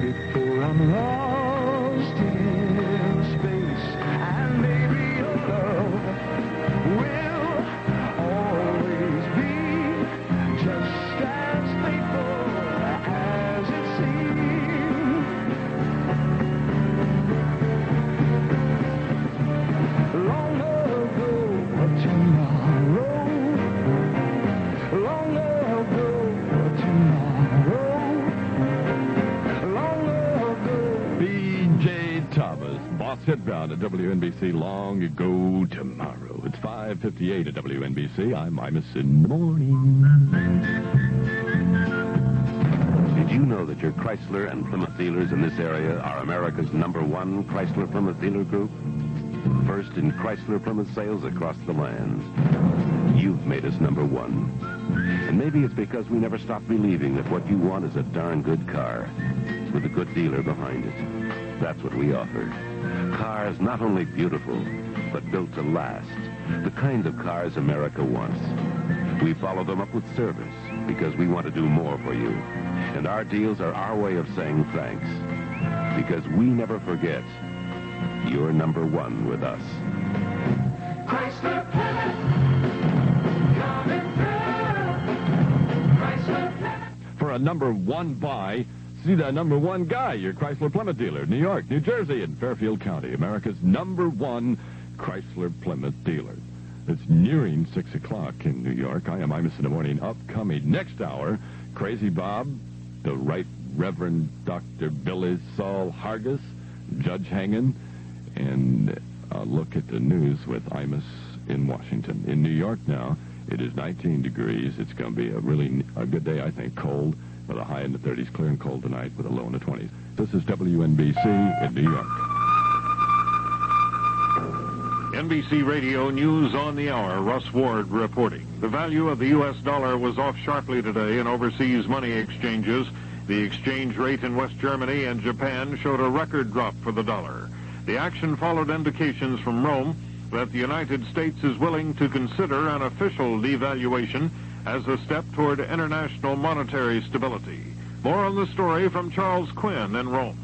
before I'm lost in space. And maybe your love will always be just as faithful as it seems. Long ago, tomorrow. Long ago, tomorrow. Long ago. B.J. Thomas, boss hit round at WNBC Long Ago Tomorrow. It's 5:58 at WNBC. I'm Imus In The Morning. Did you know that your Chrysler and Plymouth dealers in this area are America's #1 Chrysler Plymouth dealer group? First in Chrysler Plymouth sales across the land. You've made us #1. And maybe it's because we never stop believing that what you want is a darn good car with a good dealer behind it. That's what we offer. Cars not only beautiful, but built to last. The kind of cars America wants. We follow them up with service because we want to do more for you. And our deals are our way of saying thanks. Because we never forget, you're number one with us. Chrysler Plymouth, coming through. Chrysler Plymouth. For a number one buy, see the number one guy, your Chrysler Plymouth dealer, New York, New Jersey, and Fairfield County, America's number one Chrysler Plymouth dealer. It's nearing 6 o'clock in New York. I am Imus In The Morning. Upcoming next hour, Crazy Bob, the Right Reverend Dr. Billy Saul Hargis, Judge Hangen, and a look at the news with Imus in Washington. In New York now, it is 19 degrees. It's going to be a good day, I think, cold, with a high in the 30s, clear and cold tonight with a low in the 20s. This is WNBC in New York. NBC Radio News on the Hour, Russ Ward reporting. The value of the U.S. dollar was off sharply today in overseas money exchanges. The exchange rate in West Germany and Japan showed a record drop for the dollar. The action followed indications from Rome that the United States is willing to consider an official devaluation as a step toward international monetary stability. More on the story from Charles Quinn in Rome.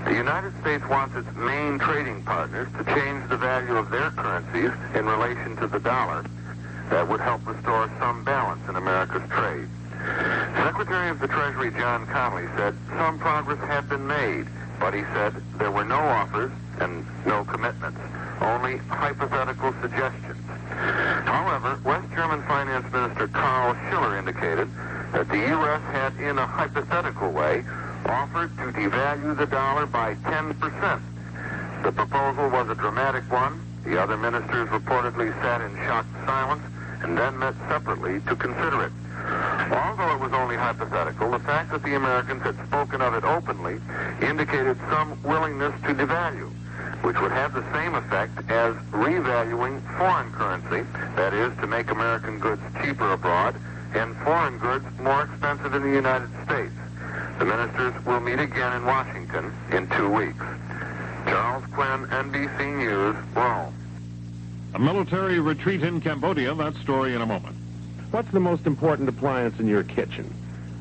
The United States wants its main trading partners to change the value of their currencies in relation to the dollar. That would help restore some balance in America's trade. Secretary of the Treasury John Connolly said some progress had been made, but he said there were no offers and no commitments, only hypothetical suggestions. However, West German Finance Minister Karl Schiller indicated that the U.S. had, in a hypothetical way, offered to devalue the dollar by 10%. The proposal was a dramatic one. The other ministers reportedly sat in shocked silence and then met separately to consider it. Although it was only hypothetical, the fact that the Americans had spoken of it openly indicated some willingness to devalue, which would have the same effect as revaluing foreign currency, that is, to make American goods cheaper abroad and foreign goods more expensive in the United States. The ministers will meet again in Washington in 2 weeks. Charles Quinn, NBC News, Rome. A military retreat in Cambodia. That story in a moment. What's the most important appliance in your kitchen?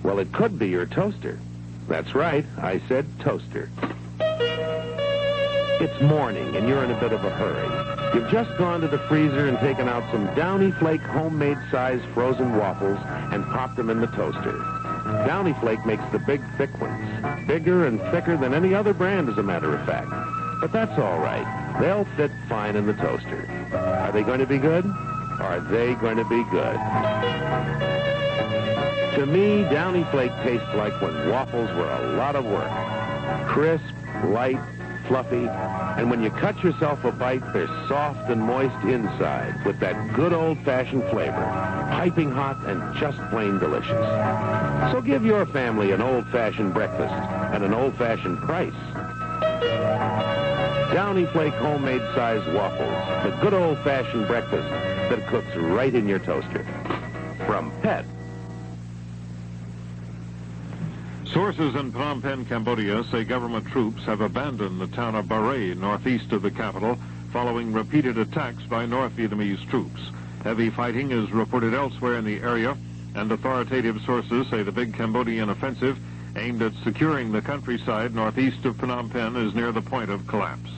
Well, it could be your toaster. That's right, I said toaster. It's morning, and you're in a bit of a hurry. You've just gone to the freezer and taken out some Downy Flake homemade-sized frozen waffles and popped them in the toaster. Downy Flake makes the big, thick ones. Bigger and thicker than any other brand, as a matter of fact. But that's all right. They'll fit fine in the toaster. Are they going to be good? Are they going to be good? To me, Downy Flake tastes like when waffles were a lot of work. Crisp, light, fluffy, and when you cut yourself a bite, they're soft and moist inside with that good old-fashioned flavor, piping hot and just plain delicious. So give your family an old-fashioned breakfast at an old-fashioned price. Downy Flake homemade-sized waffles, the good old-fashioned breakfast that cooks right in your toaster. From Pet. Sources in Phnom Penh, Cambodia, say government troops have abandoned the town of Baray, northeast of the capital, following repeated attacks by North Vietnamese troops. Heavy fighting is reported elsewhere in the area, and authoritative sources say the big Cambodian offensive aimed at securing the countryside northeast of Phnom Penh is near the point of collapse.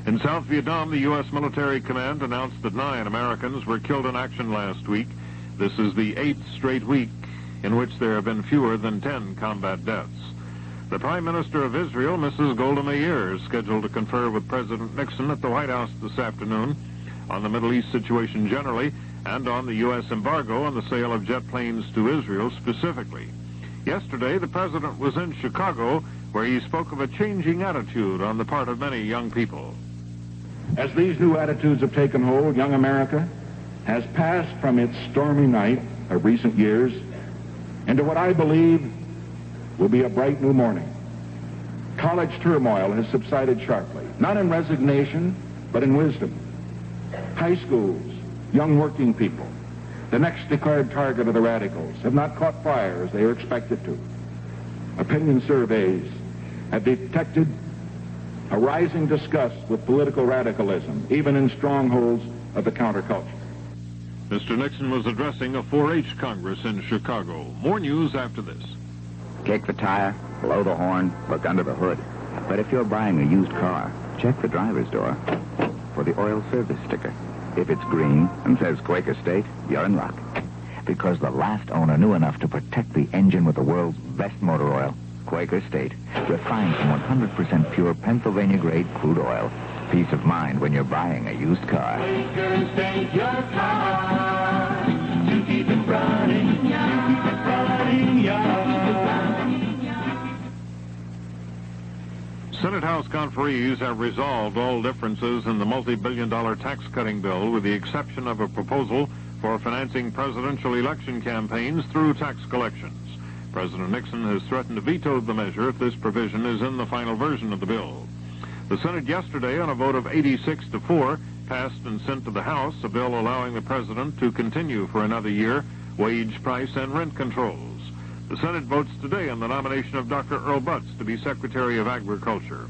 In South Vietnam, the U.S. military command announced that 9 Americans were killed in action last week. This is the 8th straight week in which there have been fewer than 10 combat deaths. The Prime Minister of Israel, Mrs. Golda Meir, is scheduled to confer with President Nixon at the White House this afternoon on the Middle East situation generally and on the U.S. embargo on the sale of jet planes to Israel specifically. Yesterday, the President was in Chicago, where he spoke of a changing attitude on the part of many young people. As these new attitudes have taken hold, young America has passed from its stormy night of recent years into what I believe will be a bright new morning. College turmoil has subsided sharply, not in resignation, but in wisdom. High schools, young working people, the next declared target of the radicals, have not caught fire as they are expected to. Opinion surveys have detected a rising disgust with political radicalism, even in strongholds of the counterculture. Mr. Nixon was addressing a 4-H Congress in Chicago. More news after this. Kick the tire, blow the horn, look under the hood. But if you're buying a used car, check the driver's door for the oil service sticker. If it's green and says Quaker State, you're in luck. Because the last owner knew enough to protect the engine with the world's best motor oil, Quaker State, refined from 100% pure Pennsylvania-grade crude oil. Peace of mind when you're buying a used car. Quaker State, your car, to keep it running, Senate House conferees have resolved all differences in the multi-billion-dollar tax-cutting bill, with the exception of a proposal for financing presidential election campaigns through tax collections. President Nixon has threatened to veto the measure if this provision is in the final version of the bill. The Senate yesterday, on a vote of 86-4, passed and sent to the House a bill allowing the president to continue for another year wage, price, and rent controls. The Senate votes today on the nomination of Dr. Earl Butz to be Secretary of Agriculture.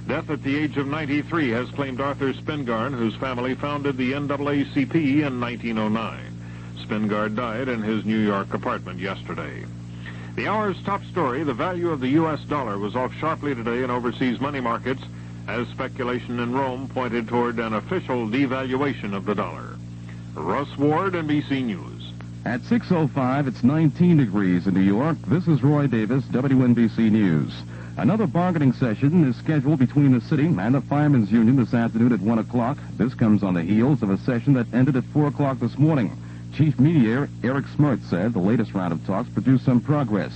Death at the age of 93 has claimed Arthur Spingarn, whose family founded the NAACP in 1909. Spingarn died in his New York apartment yesterday. The hour's top story, the value of the U.S. dollar was off sharply today in overseas money markets as speculation in Rome pointed toward an official devaluation of the dollar. Russ Ward, NBC News. At 6:05, it's 19 degrees in New York. This is Roy Davis, WNBC News. Another bargaining session is scheduled between the city and the Firemen's Union this afternoon at 1 o'clock. This comes on the heels of a session that ended at 4 o'clock this morning. Chief Mediator Eric Smirtz said the latest round of talks produced some progress.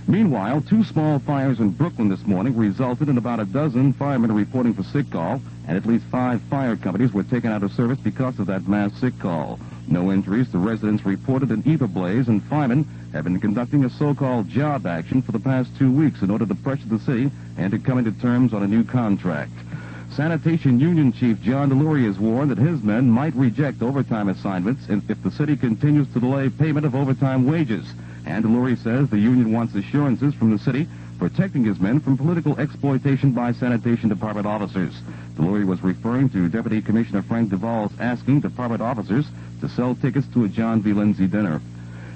Meanwhile, 2 small fires in Brooklyn this morning resulted in about a dozen firemen reporting for sick call, and at least 5 fire companies were taken out of service because of that mass sick call. No injuries to residents reported in either blaze, and firemen have been conducting a so-called job action for the past 2 weeks in order to pressure the city and to come into terms on a new contract. Sanitation Union Chief John Delury has warned that his men might reject overtime assignments if the city continues to delay payment of overtime wages. And Delury says the union wants assurances from the city protecting his men from political exploitation by sanitation department officers. Delury was referring to Deputy Commissioner Frank Duvall's asking department officers to sell tickets to a John V. Lindsay dinner.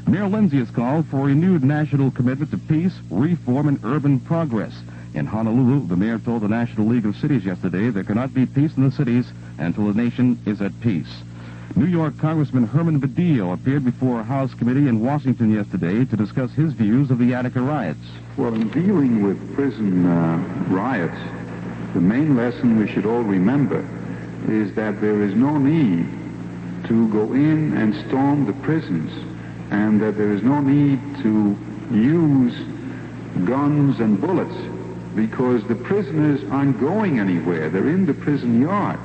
Mayor Lindsay has called for a renewed national commitment to peace, reform, and urban progress. In Honolulu, the mayor told the National League of Cities yesterday there cannot be peace in the cities until the nation is at peace. New York Congressman Herman Badillo appeared before a House committee in Washington yesterday to discuss his views of the Attica riots. Well, in dealing with prison riots, the main lesson we should all remember is that there is no need to go in and storm the prisons, and that there is no need to use guns and bullets, because the prisoners aren't going anywhere. They're in the prison yard.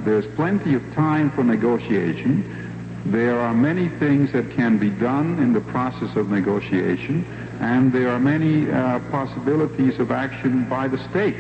There's plenty of time for negotiation. There are many things that can be done in the process of negotiation, and there are many possibilities of action by the state.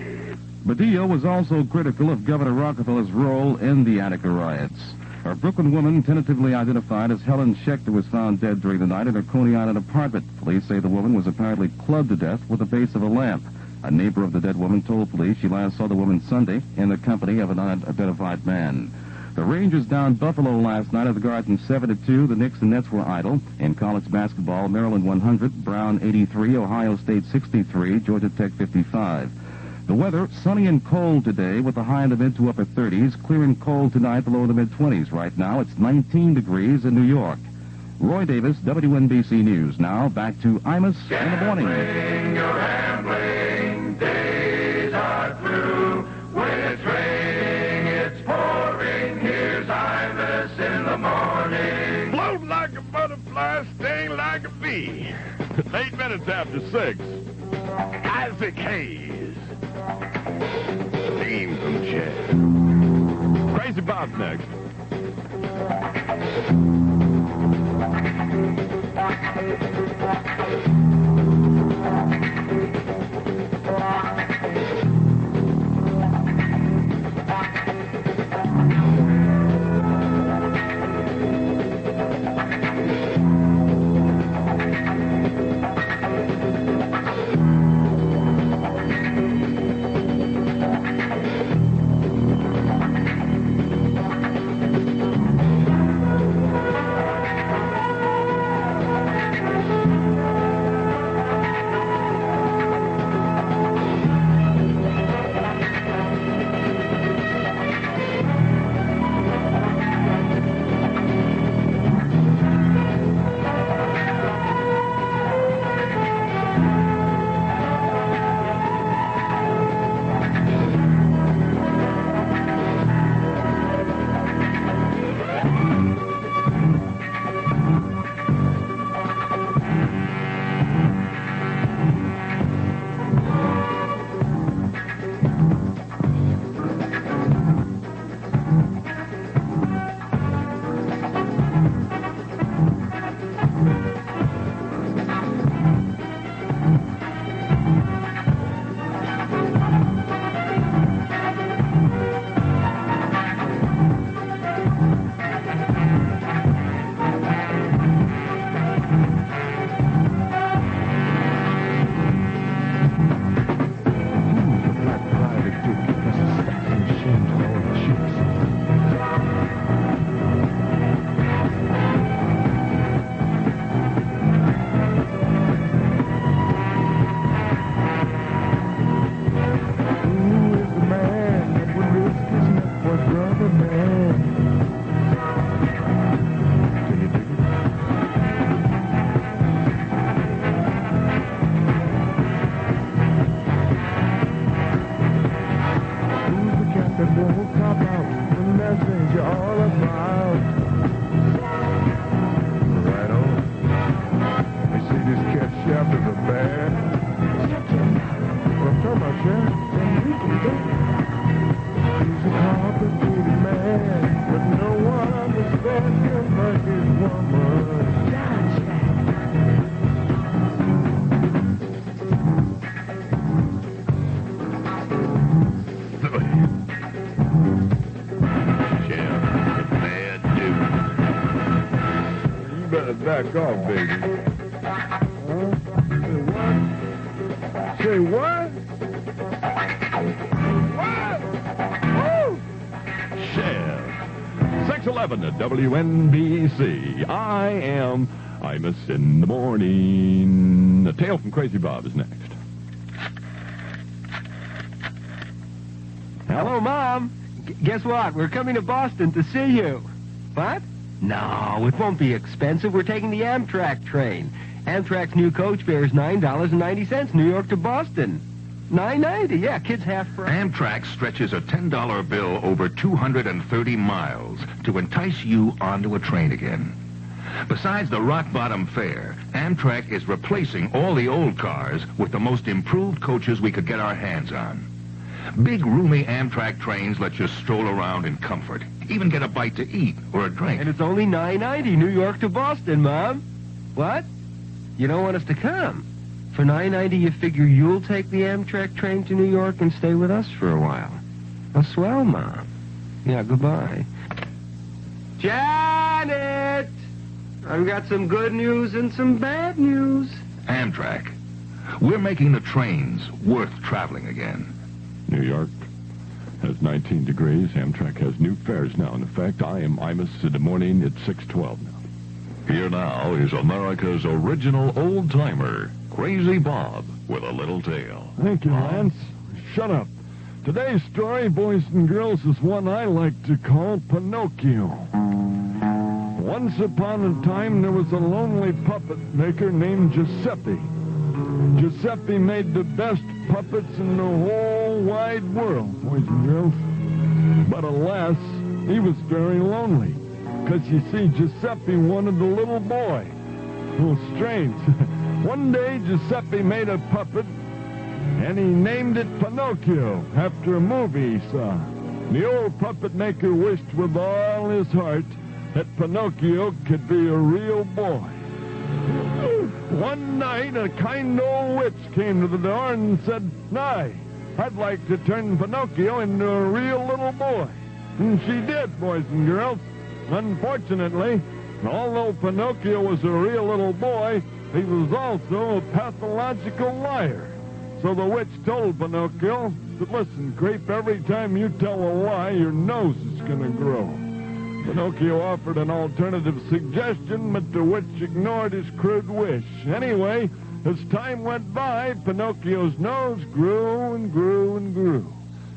Badillo was also critical of Governor Rockefeller's role in the Attica riots. A Brooklyn woman tentatively identified as Helen Schechter was found dead during the night in her Coney Island apartment. Police say the woman was apparently clubbed to death with the base of a lamp. A neighbor of the dead woman told police she last saw the woman Sunday in the company of an unidentified man. The Rangers downed Buffalo last night at the Garden 7-2. The Knicks and Nets were idle. In college basketball, Maryland 100, Brown 83, Ohio State 63, Georgia Tech 55. The weather, sunny and cold today with a high in the mid to upper 30s. Clear and cold tonight, the low in the mid-20s. Right now, it's 19 degrees in New York. Roy Davis, WNBC News. Now, back to Imus in the Morning. Your rambling days are through. When it's raining, it's pouring. Here's Imus in the Morning. Float like a butterfly, sting like a bee. 8 minutes after 6. Isaac Hayes. Theme from Chad. Crazy Bob's next. gotta back off, baby. Huh? Say what? What? Woo! Share. 611 at WNBC. I am Imus in the Morning. The Tale from Crazy Bob is next. Hello, Mom. Guess what? We're coming to Boston to see you. What? No, it won't be expensive. We're taking the Amtrak train. Amtrak's new coach fares $9.90, New York to Boston. $9.90, yeah, kids half price. Amtrak stretches a $10 bill over 230 miles to entice you onto a train again. Besides the rock-bottom fare, Amtrak is replacing all the old cars with the most improved coaches we could get our hands on. Big, roomy Amtrak trains let you stroll around in comfort, even get a bite to eat or a drink. And it's only $9.90, New York to Boston, Mom. What? You don't want us to come? For $9.90, you figure you'll take the Amtrak train to New York and stay with us for a while. Well, swell, Mom. Yeah, goodbye. Janet! I've got some good news and some bad news. Amtrak. We're making the trains worth traveling again. New York has 19 degrees. Amtrak has new fares now in effect. I am Imus in the Morning. It's 6:12 now. Here now is America's original old-timer, Crazy Bob, with a little tale. Thank you, Lance. Shut up. Today's story, boys and girls, is one I like to call Pinocchio. Once upon a time, there was a lonely puppet maker named Giuseppe. Giuseppe made the best puppets in the whole wide world, boys and girls. But alas, he was very lonely. Because, you see, Giuseppe wanted a little boy. Oh, strange. One day, Giuseppe made a puppet, and he named it Pinocchio, after a movie he saw. The old puppet maker wished with all his heart that Pinocchio could be a real boy. One night, a kind old witch came to the door and said, "Nay, I'd like to turn Pinocchio into a real little boy." And she did, boys and girls. Unfortunately, although Pinocchio was a real little boy, he was also a pathological liar. So the witch told Pinocchio that, "Listen, Creep, every time you tell a lie, your nose is going to grow." Pinocchio offered an alternative suggestion, but the witch ignored his crude wish. Anyway, as time went by, Pinocchio's nose grew and grew and grew,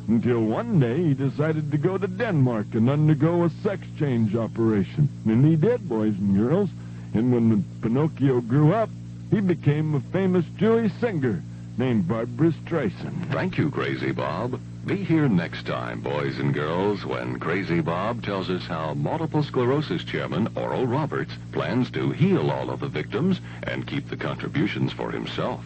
until one day he decided to go to Denmark and undergo a sex change operation. And he did, boys and girls. And when Pinocchio grew up, he became a famous Jewish singer named Barbra Streisand. Thank you, Crazy Bob. Be here next time, boys and girls, when Crazy Bob tells us how multiple sclerosis chairman Oral Roberts plans to heal all of the victims and keep the contributions for himself.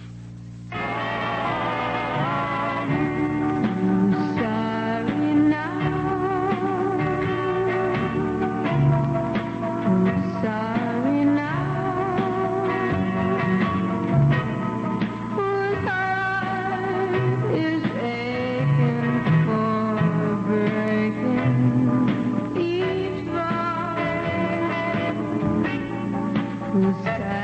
Just like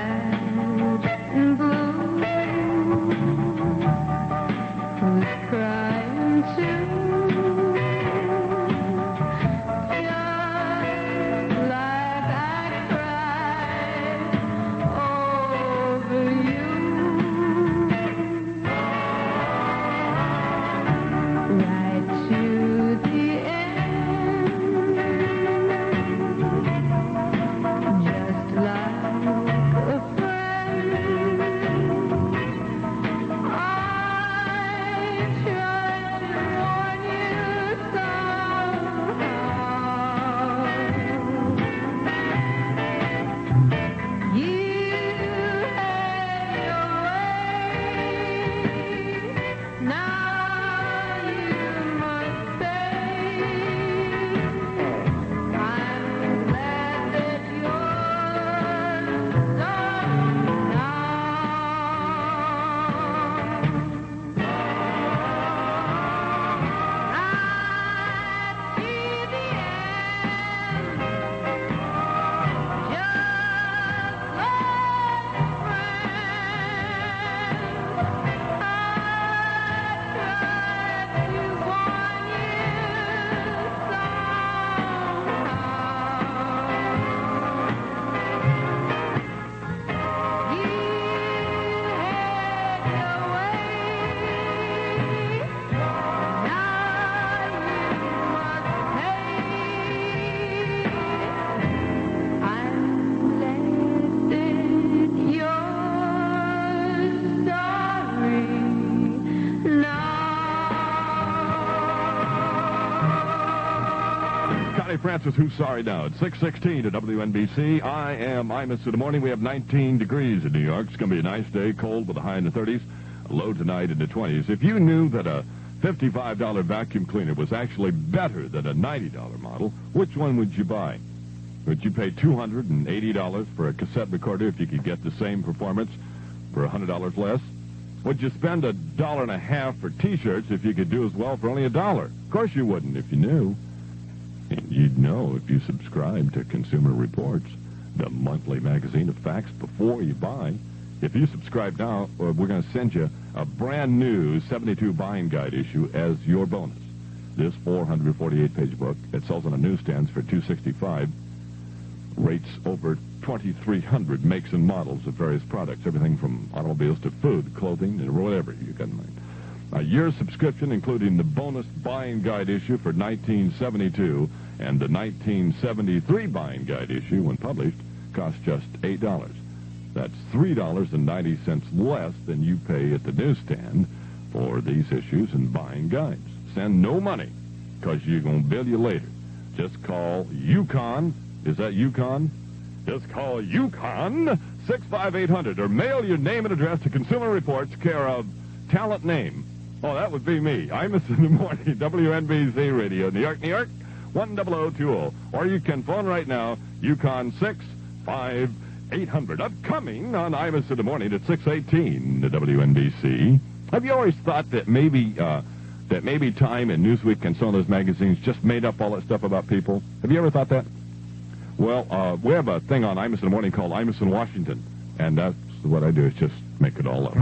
Francis, who's sorry now? It's 6:16 at WNBC. I am Imus In The Morning. We have 19 degrees in New York. It's going to be a nice day, cold with a high in the 30s, a low tonight in the 20s. If you knew that a $55 vacuum cleaner was actually better than a $90 model, which one would you buy? Would you pay $280 for a cassette recorder if you could get the same performance for $100 less? Would you spend $1.50 for T-shirts if you could do as well for only $1? Of course you wouldn't if you knew. And you'd know if you subscribe to Consumer Reports, the monthly magazine of facts before you buy. If you subscribe now, we're going to send you a brand new 72 buying guide issue as your bonus. This 448-page book, it sells on the newsstands for $265. Rates over 2,300 makes and models of various products, everything from automobiles to food, clothing, and whatever you got in mind. A year's subscription, including the bonus buying guide issue for 1972 and the 1973 buying guide issue, when published, costs just $8. That's $3.90 less than you pay at the newsstand for these issues and buying guides. Send no money, because you're going to bill you later. Just call Yukon. Is that Yukon? Just call Yukon 65800 or mail your name and address to Consumer Reports, care of Talent Name. Oh, that would be me. Imus In The Morning, WNBC Radio, New York, New York, 10020. Or you can phone right now, Yukon 65800. Upcoming on Imus In The Morning at 6:18 to WNBC. Have you always thought that maybe Time and Newsweek and some of those magazines just made up all that stuff about people? Have you ever thought that? Well, we have a thing on Imus In The Morning called Imus in Washington, and that's what I do is just make it all up.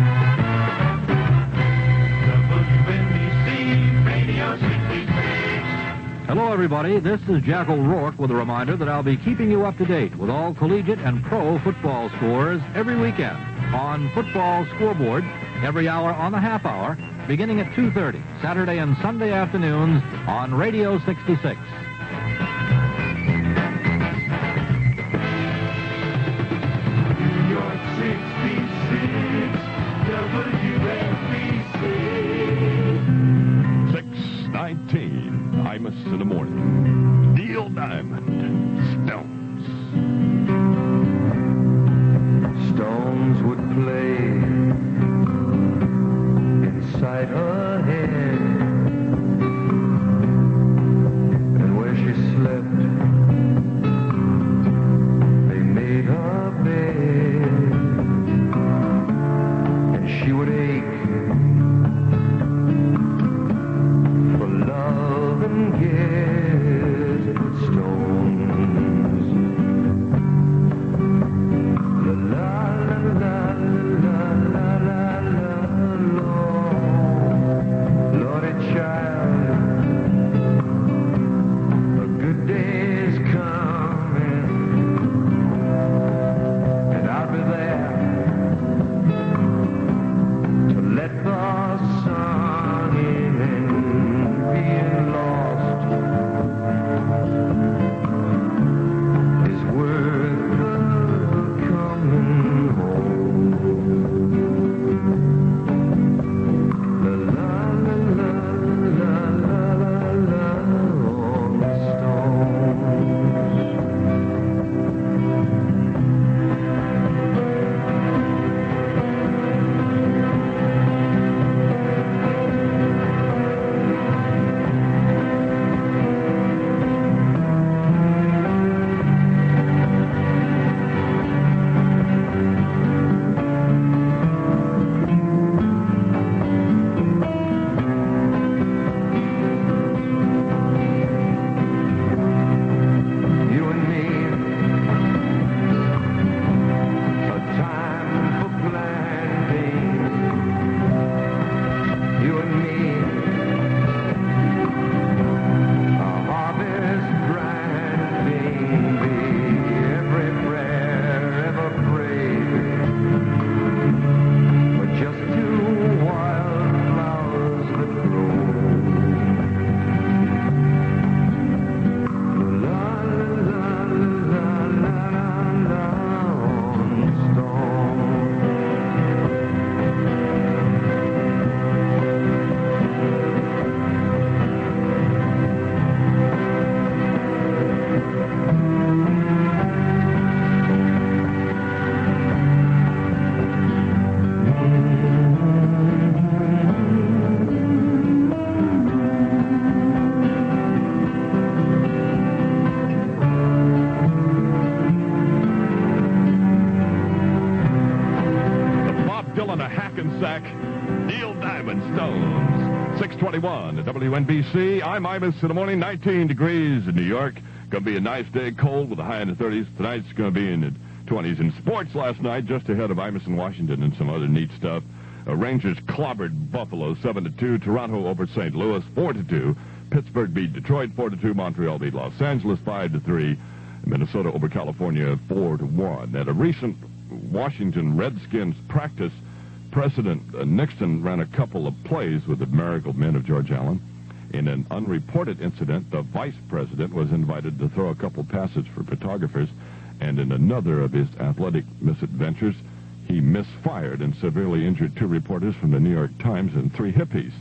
Hello, everybody. This is Jack O'Rourke with a reminder that I'll be keeping you up to date with all collegiate and pro football scores every weekend on Football Scoreboard, every hour on the half hour, beginning at 2:30, Saturday and Sunday afternoons on Radio 66. Imus In The Morning. Neil Diamond. Stones. Stones would play inside her head, and where Hackensack, Neil Diamond Stones. 621 at WNBC. I'm Imus in the morning, 19 degrees in New York. Going to be a nice day, cold with a high in the 30s. Tonight's going to be in the 20s. In sports last night, just ahead of Imus in Washington and some other neat stuff. Rangers clobbered Buffalo 7-2. Toronto over St. Louis 4-2. Pittsburgh beat Detroit 4-2. Montreal beat Los Angeles 5-3. Minnesota over California 4-1. At a recent Washington Redskins practice, President Nixon ran a couple of plays with the Miracle Men of George Allen. In an unreported incident, the vice president was invited to throw a couple passes for photographers, and in another of his athletic misadventures, he misfired and severely injured 2 reporters from the New York Times and 3 hippies.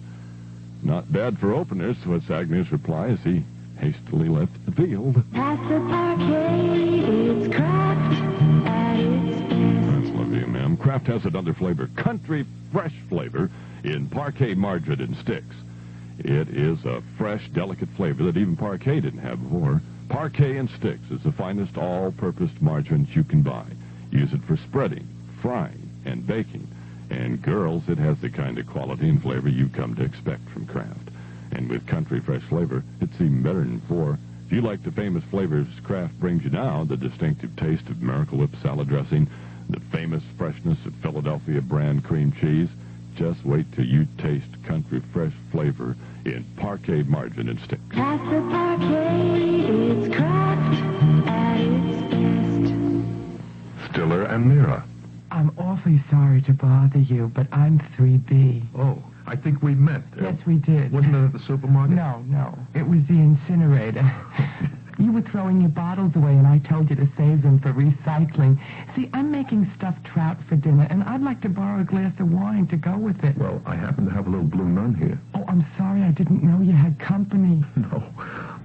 Not bad for openers, was Agnew's reply as he hastily left the field. At the parquet, it's Kraft at its best. That's lovely, ma'am. Kraft has another flavor, country fresh flavor, in parquet margarine and sticks. It is a fresh, delicate flavor that even parquet didn't have before. Parquet and sticks is the finest all-purpose margarines you can buy. Use it for spreading, frying, and baking. And girls, it has the kind of quality and flavor you've come to expect from Kraft. And with country fresh flavor, it's even better than before. If you like the famous flavors Kraft brings you now, the distinctive taste of Miracle Whip salad dressing, the famous freshness of Philadelphia brand cream cheese, just wait till you taste country fresh flavor in parquet margarine and sticks. At the parquet, it's Kraft at its best. Stiller and Mira. I'm awfully sorry to bother you, but I'm 3B. Oh, I think we met. Yes, we did. Wasn't it at the supermarket? No. It was the incinerator. You were throwing your bottles away, and I told you to save them for recycling. See, I'm making stuffed trout for dinner, and I'd like to borrow a glass of wine to go with it. Well, I happen to have a little Blue Nun here. Oh, I'm sorry. I didn't know you had company. No,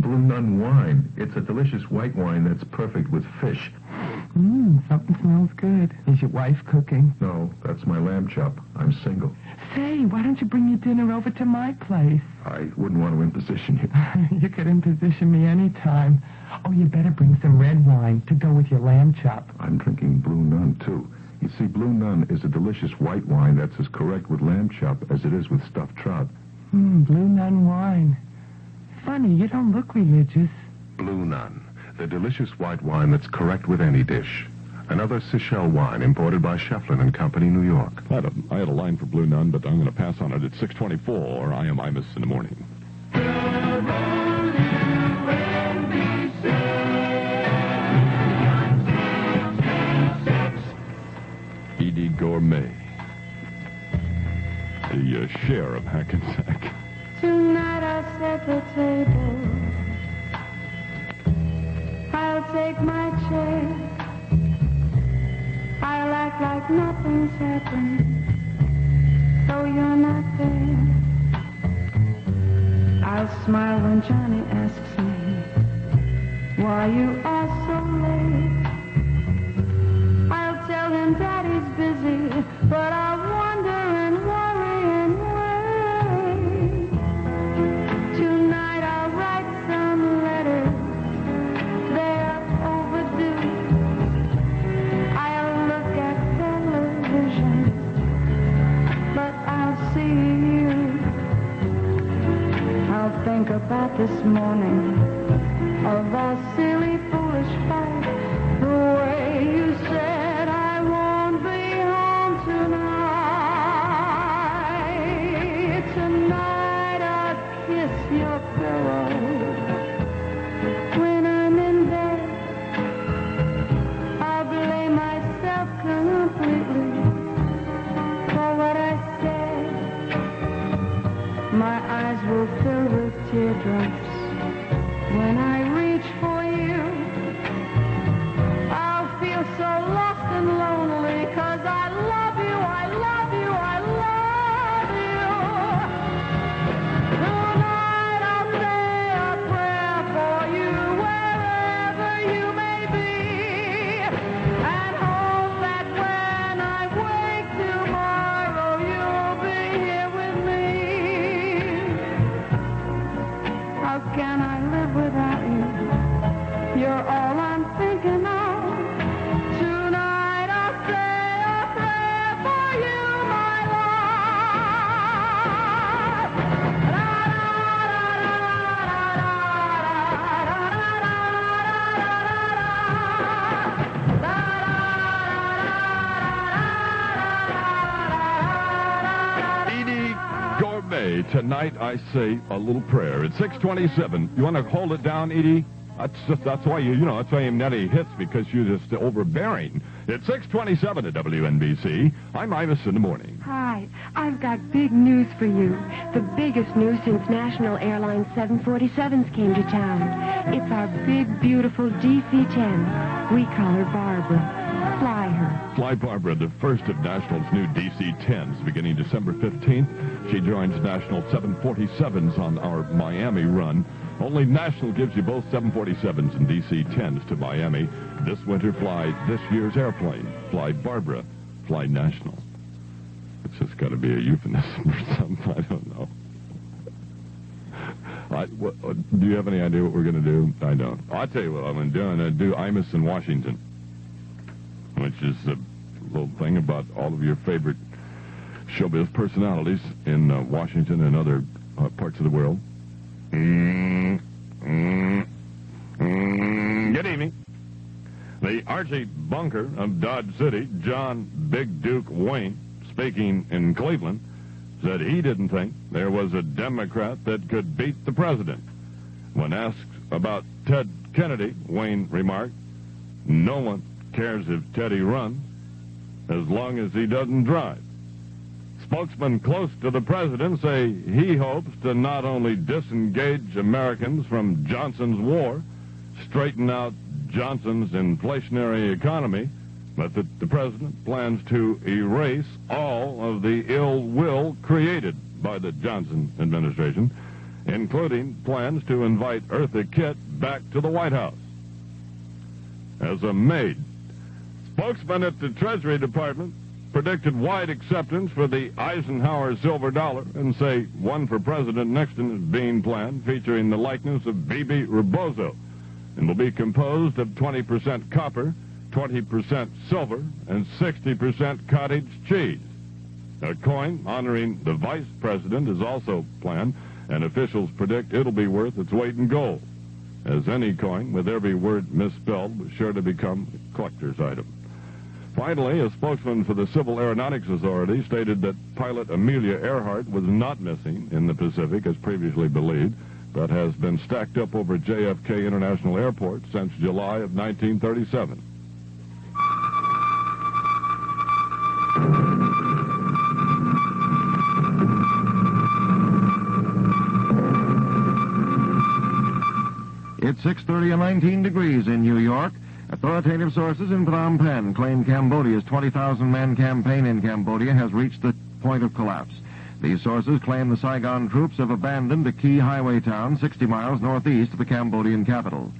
Blue Nun wine. It's a delicious white wine that's perfect with fish. Something smells good. Is your wife cooking? No, that's my lamb chop. I'm single. Say, why don't you bring your dinner over to my place? I wouldn't want to imposition you. You could imposition me any time. Oh, you better bring some red wine to go with your lamb chop. I'm drinking Blue Nun, too. You see, Blue Nun is a delicious white wine that's as correct with lamb chop as it is with stuffed trout. Blue Nun wine. Funny, you don't look religious. Blue Nun, the delicious white wine that's correct with any dish. Another Seychelles wine imported by Shefflin and Company, New York. I had a line for Blue Nun, but I'm going to pass on it at 6:24. I am Imus in the morning. Edie Gourmet, the share of Hackensack. Tonight I set the table. I'll take my chair. I'll act like nothing's happened, though you're not there. I'll smile when Johnny asks me why you are so late. I'll tell him Daddy's busy, but I'll wonder and worry and wait. Tonight I'll write some letters. They're overdue. I'll look at television, but I'll see you. I'll think about this morning of our silly, foolish fight. The way you said I won't be home tonight. Tonight I'll kiss your pillow. When I'm in bed, I'll blame myself completely for what I said. My eyes will fill with teardrops when I reach for you. I'll feel so lost and lonely 'cause I love you, I love you, I love you. Tonight I'll say a prayer for you wherever you may be, and hope that when I wake tomorrow you'll be here with me. How can I live without you? You're all I'm thinking of. Tonight I'll say a prayer Okay, tonight I say a little prayer. It's 6:27. You want to hold it down, Edie? That's why that's why Nettie hits, because you're just overbearing. It's 6:27 at WNBC. I'm Imus in the Morning. Hi, I've got big news for you. The biggest news since National Airlines 747s came to town. It's our big, beautiful DC-10. We call her Barbara. Fly her. Fly Barbara, the first of National's new DC-10s, beginning December 15th. She joins National 747s on our Miami run. Only National gives you both 747s and DC-10s to Miami. This winter, fly this year's airplane. Fly Barbara. Fly National. It's just got to be a euphemism or something. I don't know. Do you have any idea what we're going to do? I don't. I'll tell you what I'm going to do. I'm going to do Imus in Washington, which is a little thing about all of your favorite showbiz personalities in Washington and other parts of the world. Good evening. The Archie Bunker of Dodge City, John Big Duke Wayne, speaking in Cleveland, said he didn't think there was a Democrat that could beat the president. When asked about Ted Kennedy, Wayne remarked, "No one cares if Teddy runs as long as he doesn't drive." Spokesmen close to the president say he hopes to not only disengage Americans from Johnson's war, straighten out Johnson's inflationary economy, but that the president plans to erase all of the ill will created by the Johnson administration, including plans to invite Eartha Kitt back to the White House as a maid. Spokesman at the Treasury Department predicted wide acceptance for the Eisenhower silver dollar and say one for President Nixon is being planned, featuring the likeness of Bebe Rebozo, and will be composed of 20% copper, 20% silver, and 60% cottage cheese. A coin honoring the vice president is also planned, and officials predict it'll be worth its weight in gold, as any coin with every word misspelled was sure to become a collector's item. Finally, a spokesman for the Civil Aeronautics Authority stated that pilot Amelia Earhart was not missing in the Pacific as previously believed, but has been stacked up over JFK International Airport since July of 1937. It's 6:30 and 19 degrees in New York. Authoritative sources in Phnom Penh claim Cambodia's 20,000-man campaign in Cambodia has reached the point of collapse. These sources claim the Saigon troops have abandoned a key highway town 60 miles northeast of the Cambodian capital.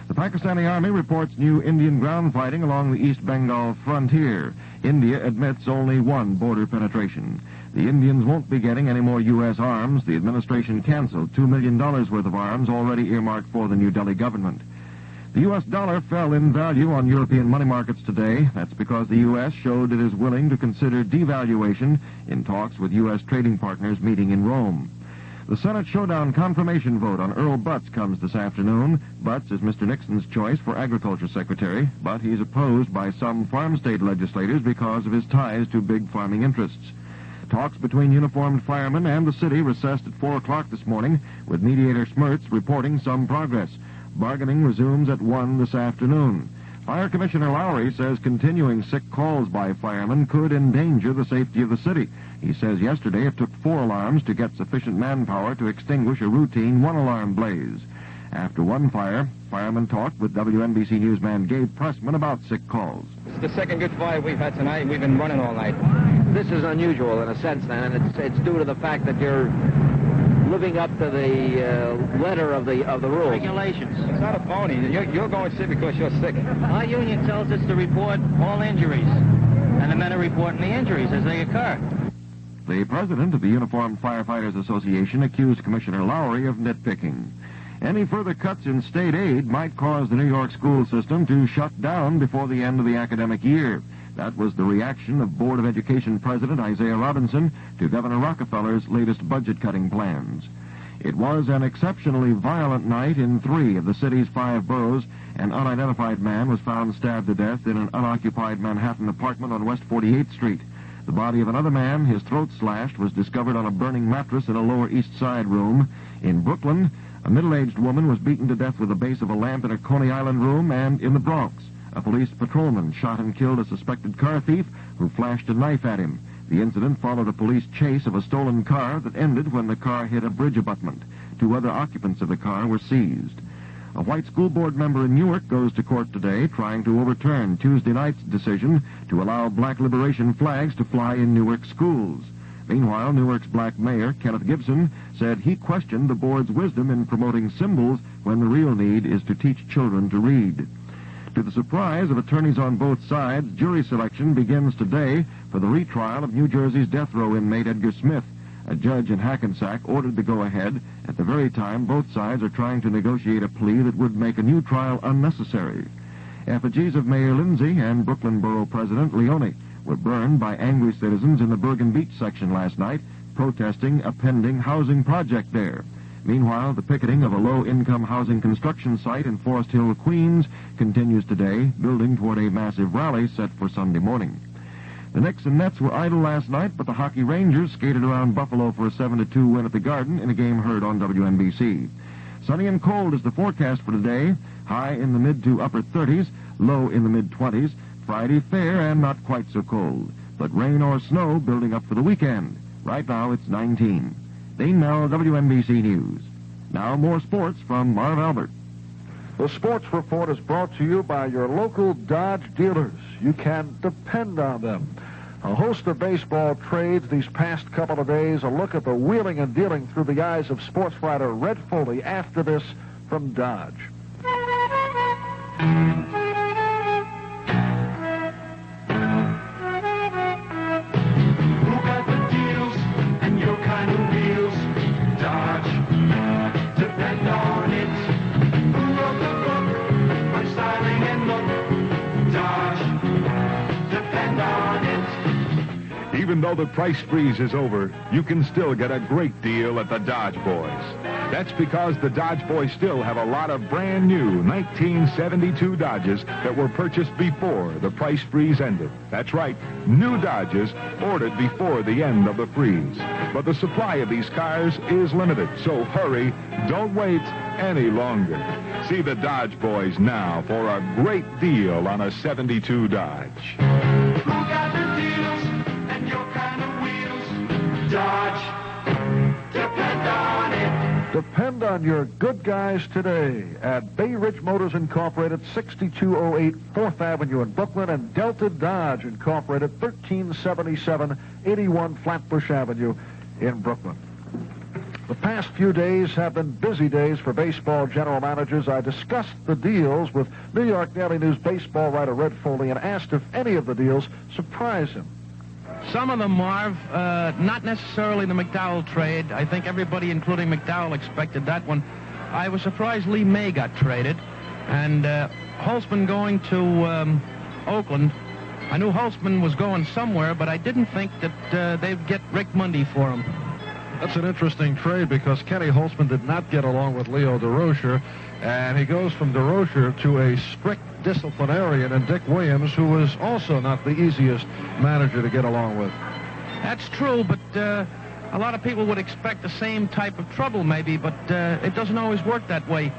The Pakistani army reports new Indian ground fighting along the East Bengal frontier. India admits only one border penetration. The Indians won't be getting any more U.S. arms. The administration canceled $2 million worth of arms already earmarked for the New Delhi government. The U.S. dollar fell in value on European money markets today. That's because the U.S. showed it is willing to consider devaluation in talks with U.S. trading partners meeting in Rome. The Senate showdown confirmation vote on Earl Butz comes this afternoon. Butz is Mr. Nixon's choice for Agriculture Secretary, but he's opposed by some farm state legislators because of his ties to big farming interests. Talks between uniformed firemen and the city recessed at 4 o'clock this morning, with mediator Smertz reporting some progress. Bargaining resumes at 1 this afternoon. Fire Commissioner Lowry says continuing sick calls by firemen could endanger the safety of the city. He says yesterday it took 4 alarms to get sufficient manpower to extinguish a routine 1-alarm blaze. After one fire, firemen talked with WNBC newsman Gabe Pressman about sick calls. It's the second good fire we've had tonight. We've been running all night. This is unusual in a sense, then, and it's due to the fact that you're living up to the letter of the rules. Regulations. It's not a phony. You're going sick because you're sick. Our union tells us to report all injuries, and the men are reporting the injuries as they occur. The president of the Uniformed Firefighters Association accused Commissioner Lowry of nitpicking. Any further cuts in state aid might cause the New York school system to shut down before the end of the academic year. That was the reaction of Board of Education President Isaiah Robinson to Governor Rockefeller's latest budget-cutting plans. It was an exceptionally violent night in 3 of the city's 5 boroughs. An unidentified man was found stabbed to death in an unoccupied Manhattan apartment on West 48th Street. The body of another man, his throat slashed, was discovered on a burning mattress in a Lower East Side room. In Brooklyn, a middle-aged woman was beaten to death with the base of a lamp in a Coney Island room. And in the Bronx, a police patrolman shot and killed a suspected car thief who flashed a knife at him. The incident followed a police chase of a stolen car that ended when the car hit a bridge abutment. 2 other occupants of the car were seized. A white school board member in Newark goes to court today trying to overturn Tuesday night's decision to allow black liberation flags to fly in Newark schools. Meanwhile, Newark's black mayor, Kenneth Gibson, said he questioned the board's wisdom in promoting symbols when the real need is to teach children to read. To the surprise of attorneys on both sides, jury selection begins today for the retrial of New Jersey's death row inmate Edgar Smith. A judge in Hackensack ordered the go-ahead at the very time both sides are trying to negotiate a plea that would make a new trial unnecessary. Effigies of Mayor Lindsay and Brooklyn Borough President Leone were burned by angry citizens in the Bergen Beach section last night, protesting a pending housing project there. Meanwhile, the picketing of a low-income housing construction site in Forest Hill, Queens, continues today, building toward a massive rally set for Sunday morning. The Knicks and Nets were idle last night, but the Hockey Rangers skated around Buffalo for a 7-2 win at the Garden in a game heard on WNBC. Sunny and cold is the forecast for today. High in the mid to upper 30s, low in the mid-20s. Friday fair and not quite so cold, but rain or snow building up for the weekend. Right now it's 19. Dane Mel, WNBC News. Now more sports from Marv Albert. The Sports Report is brought to you by your local Dodge dealers. You can depend on them. A host of baseball trades these past couple of days. A look at the wheeling and dealing through the eyes of sports writer Red Foley after this from Dodge. Even though the price freeze is over, you can still get a great deal at the Dodge Boys. That's because the Dodge Boys still have a lot of brand new 1972 Dodges that were purchased before the price freeze ended. That's right, new Dodges ordered before the end of the freeze. But the supply of these cars is limited, so hurry, don't wait any longer. See the Dodge Boys now for a great deal on a 72 Dodge. Dodge, depend on it. Depend on your good guys today at Bay Ridge Motors Incorporated, 6208 4th Avenue in Brooklyn, and Delta Dodge Incorporated, 1377 81 Flatbush Avenue in Brooklyn. The past few days have been busy days for baseball general managers. I discussed the deals with New York Daily News baseball writer Red Foley and asked if any of the deals surprised him. Some of them, Marv, not necessarily the McDowell trade. I think everybody, including McDowell, expected that one. I was surprised Lee May got traded. And Holtzman going to Oakland. I knew Holtzman was going somewhere, but I didn't think that they'd get Rick Mundy for him. That's an interesting trade because Kenny Holtzman did not get along with Leo DeRocher, and he goes from DeRocher to a strict disciplinarian in Dick Williams, who was also not the easiest manager to get along with. That's true, but a lot of people would expect the same type of trouble maybe, but it doesn't always work that way.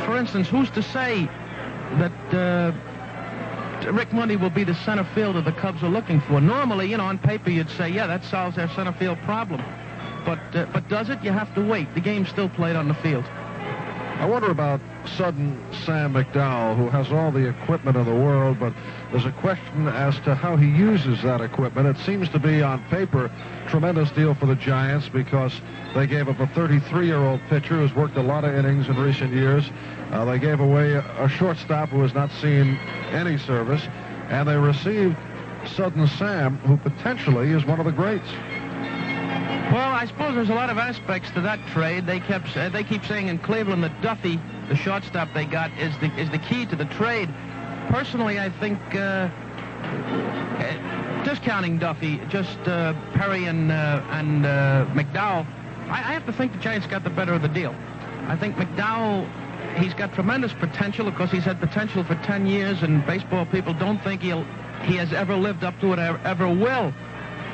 For instance, who's to say that Rick Mundy will be the center fielder the Cubs are looking for? Normally, on paper you'd say, yeah, that solves their center field problem. But does it? You have to wait. The game's still played on the field. I wonder about sudden Sam McDowell, who has all the equipment in the world, but there's a question as to how he uses that equipment. It seems to be, on paper, a tremendous deal for the Giants because they gave up a 33-year-old pitcher who's worked a lot of innings in recent years. They gave away a shortstop who has not seen any service, and they received Sudden Sam, who potentially is one of the greats. Well, I suppose there's a lot of aspects to that trade. They keep saying in Cleveland that Duffy, the shortstop they got, is the key to the trade. Personally, I think discounting Duffy, just Perry and McDowell, I have to think the Giants got the better of the deal. I think McDowell, he's got tremendous potential. Of course, he's had potential for 10 years, and baseball people don't think he'll he has ever lived up to it or ever will.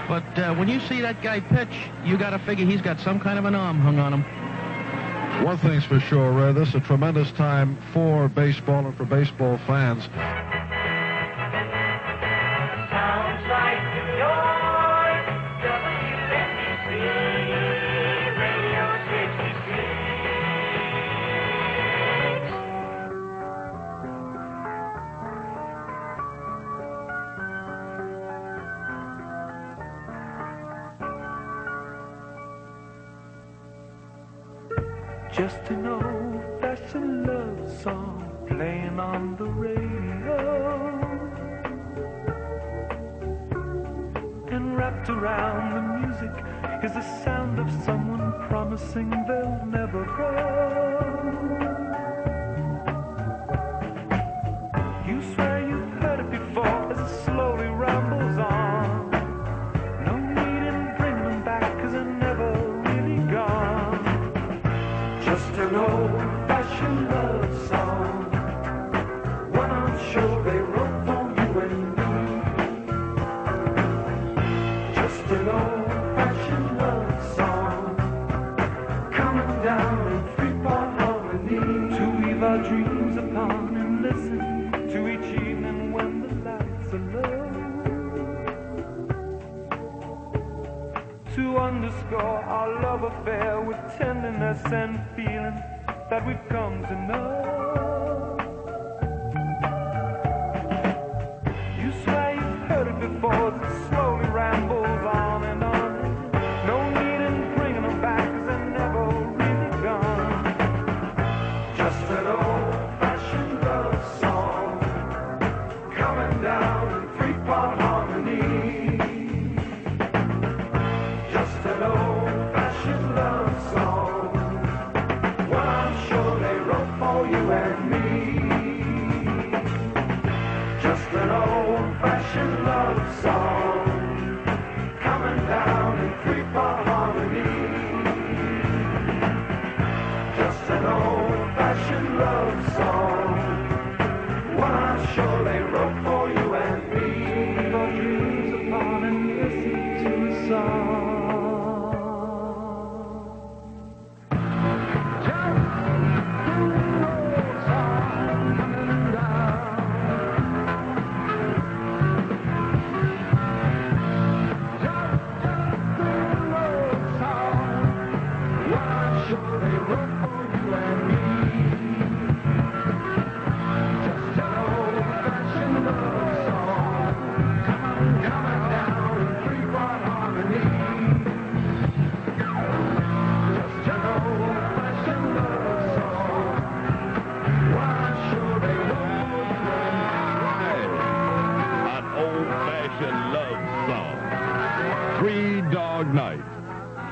But when you see that guy pitch, you got to figure he's got some kind of an arm hung on him. One thing's for sure, Ray, this is a tremendous time for baseball and for baseball fans. Sounds like New York, WNBC, Radio 66. Just to know that's a love song playing on the radio, and wrapped around the music is the sound of someone promising they'll never go. You swear you've heard it before as it slowly rambles on. No need in bringing them back 'cause they're never really gone. Just an old-fashioned love song, one I'm sure they wrote for you and me. Just an old-fashioned love song, coming down in three-part harmony, to weave our dreams upon and listen to each evening when the lights are low, to underscore our love affair with tenderness and feeling that we've come to know. You swear you've heard it before as it slowly rambles on and on. No need in bringing them back 'cause they're never really gone. Just an old-fashioned love song, coming down in three-part harmony. Just an old-fashioned love song, one I'm sure they wrote for you and me. Just an old-fashioned love song, coming down in three-part harmony. Just an old-fashioned love song, one I'm sure they wrote for you and me. Your dreams upon and listen to the song.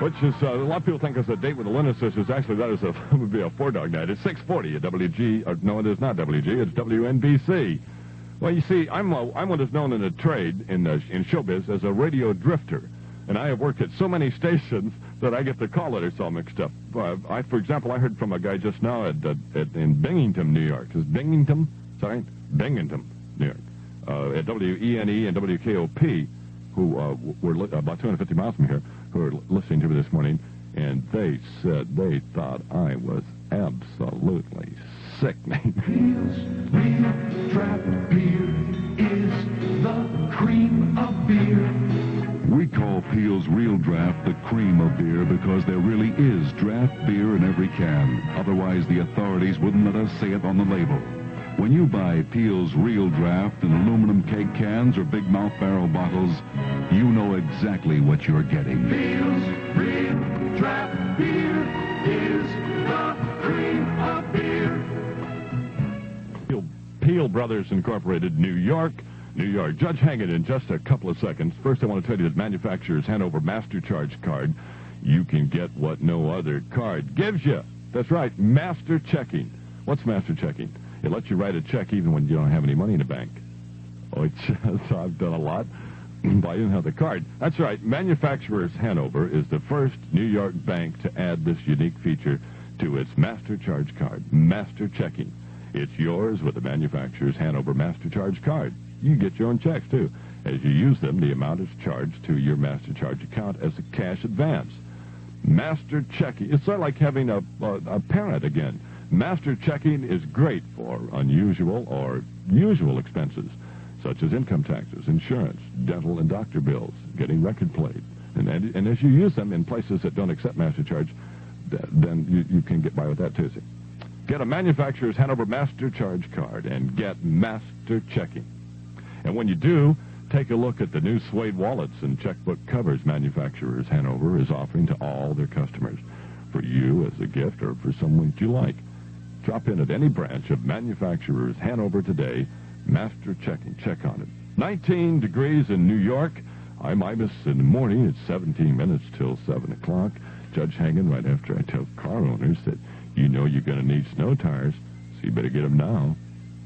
Which is, a lot of people think it's a date with the Lennon sisters. Actually, that is would be a 4-dog night. It's 6:40 at WG. No, it is not WG. It's WNBC. Well, you see, I'm what is known in the trade, in showbiz, as a radio drifter. And I have worked at so many stations that I get the call letters all mixed up. For example, I heard from a guy just now in Binghamton, New York. Is Binghamton? Sorry? Binghamton, New York. At WENE and WKOP, who were about 250 miles from here, who were listening to me this morning, and they said they thought I was absolutely sickening. Peel's Real Draft Beer is the cream of beer. We call Peel's Real Draft the cream of beer because there really is draft beer in every can. Otherwise, the authorities wouldn't let us say it on the label. When you buy Peel's Real Draft in aluminum keg cans or big mouth barrel bottles, you know exactly what you're getting. Peel's Real Draft Beer is the cream of beer. Peel Brothers Incorporated, New York. Judge, hang it in just a couple of seconds. First, I want to tell you that manufacturer's Hanover Master Charge card, you can get what no other card gives you. That's right, Master Checking. What's Master Checking? It lets you write a check even when you don't have any money in the bank. Oh, I've done a lot, but I didn't have the card. That's right. Manufacturers Hanover is the first New York bank to add this unique feature to its Master Charge card, Master Checking. It's yours with the Manufacturers Hanover Master Charge card. You get your own checks, too. As you use them, the amount is charged to your MasterCharge account as a cash advance. Master Checking. It's sort of like having a parent again. Master Checking is great for unusual or usual expenses, such as income taxes, insurance, dental and doctor bills, getting record played. And as you use them in places that don't accept MasterCharge, then you can get by with that, too. Get a manufacturer's Hanover MasterCharge card and get Master Checking. And when you do, take a look at the new suede wallets and checkbook covers Manufacturers Hanover is offering to all their customers, for you as a gift or for someone you like. Drop in at any branch of Manufacturers Hanover today. Master Checking. Check on it. 19 degrees in New York. I'm Imus in the morning. It's 17 minutes till 7 o'clock. Judge hanging right after I tell car owners that you know you're going to need snow tires, so you better get them now.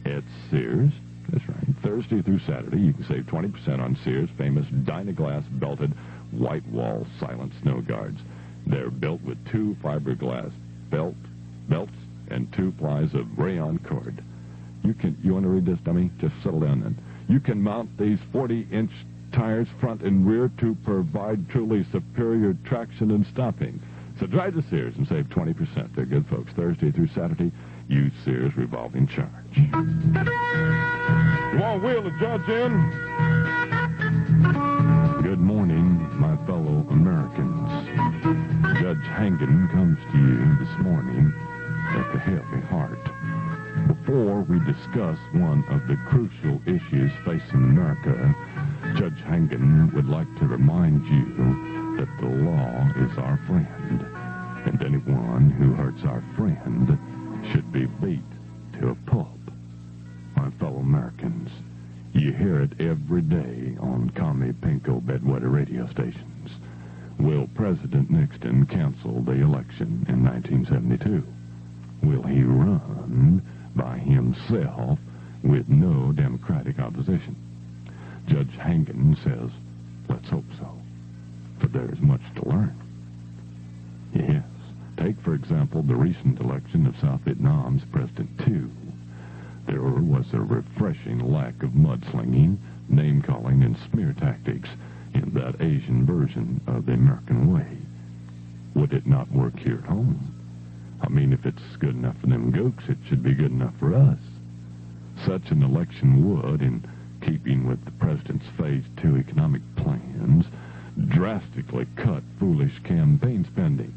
At Sears. That's right. Thursday through Saturday, you can save 20% on Sears' famous Dynaglass belted white wall silent snow guards. They're built with 2 fiberglass belts and 2 plies of rayon cord. You want to read this, dummy? Just settle down then. You can mount these 40-inch tires front and rear to provide truly superior traction and stopping. So drive to Sears and save 20%. They're good folks. Thursday through Saturday, use Sears revolving charge. You want to wheel the judge in? Good morning, my fellow Americans. Judge Hangen comes to you this morning with a heavy heart. Before we discuss one of the crucial issues facing America, Judge Hangen would like to remind you that the law is our friend, and anyone who hurts our friend should be beat to a pulp. My fellow Americans, you hear it every day on commie pinko bedwetter radio stations. Will President Nixon cancel the election in 1972? Will he run by himself with no Democratic opposition? Judge Hangen says, let's hope so, for there is much to learn. Yes, take, for example, the recent election of South Vietnam's President II. There was a refreshing lack of mudslinging, name-calling, and smear tactics in that Asian version of the American way. Would it not work here at home? I mean, if it's good enough for them gooks, it should be good enough for us. Such an election would, in keeping with the president's Phase 2 economic plans, drastically cut foolish campaign spending.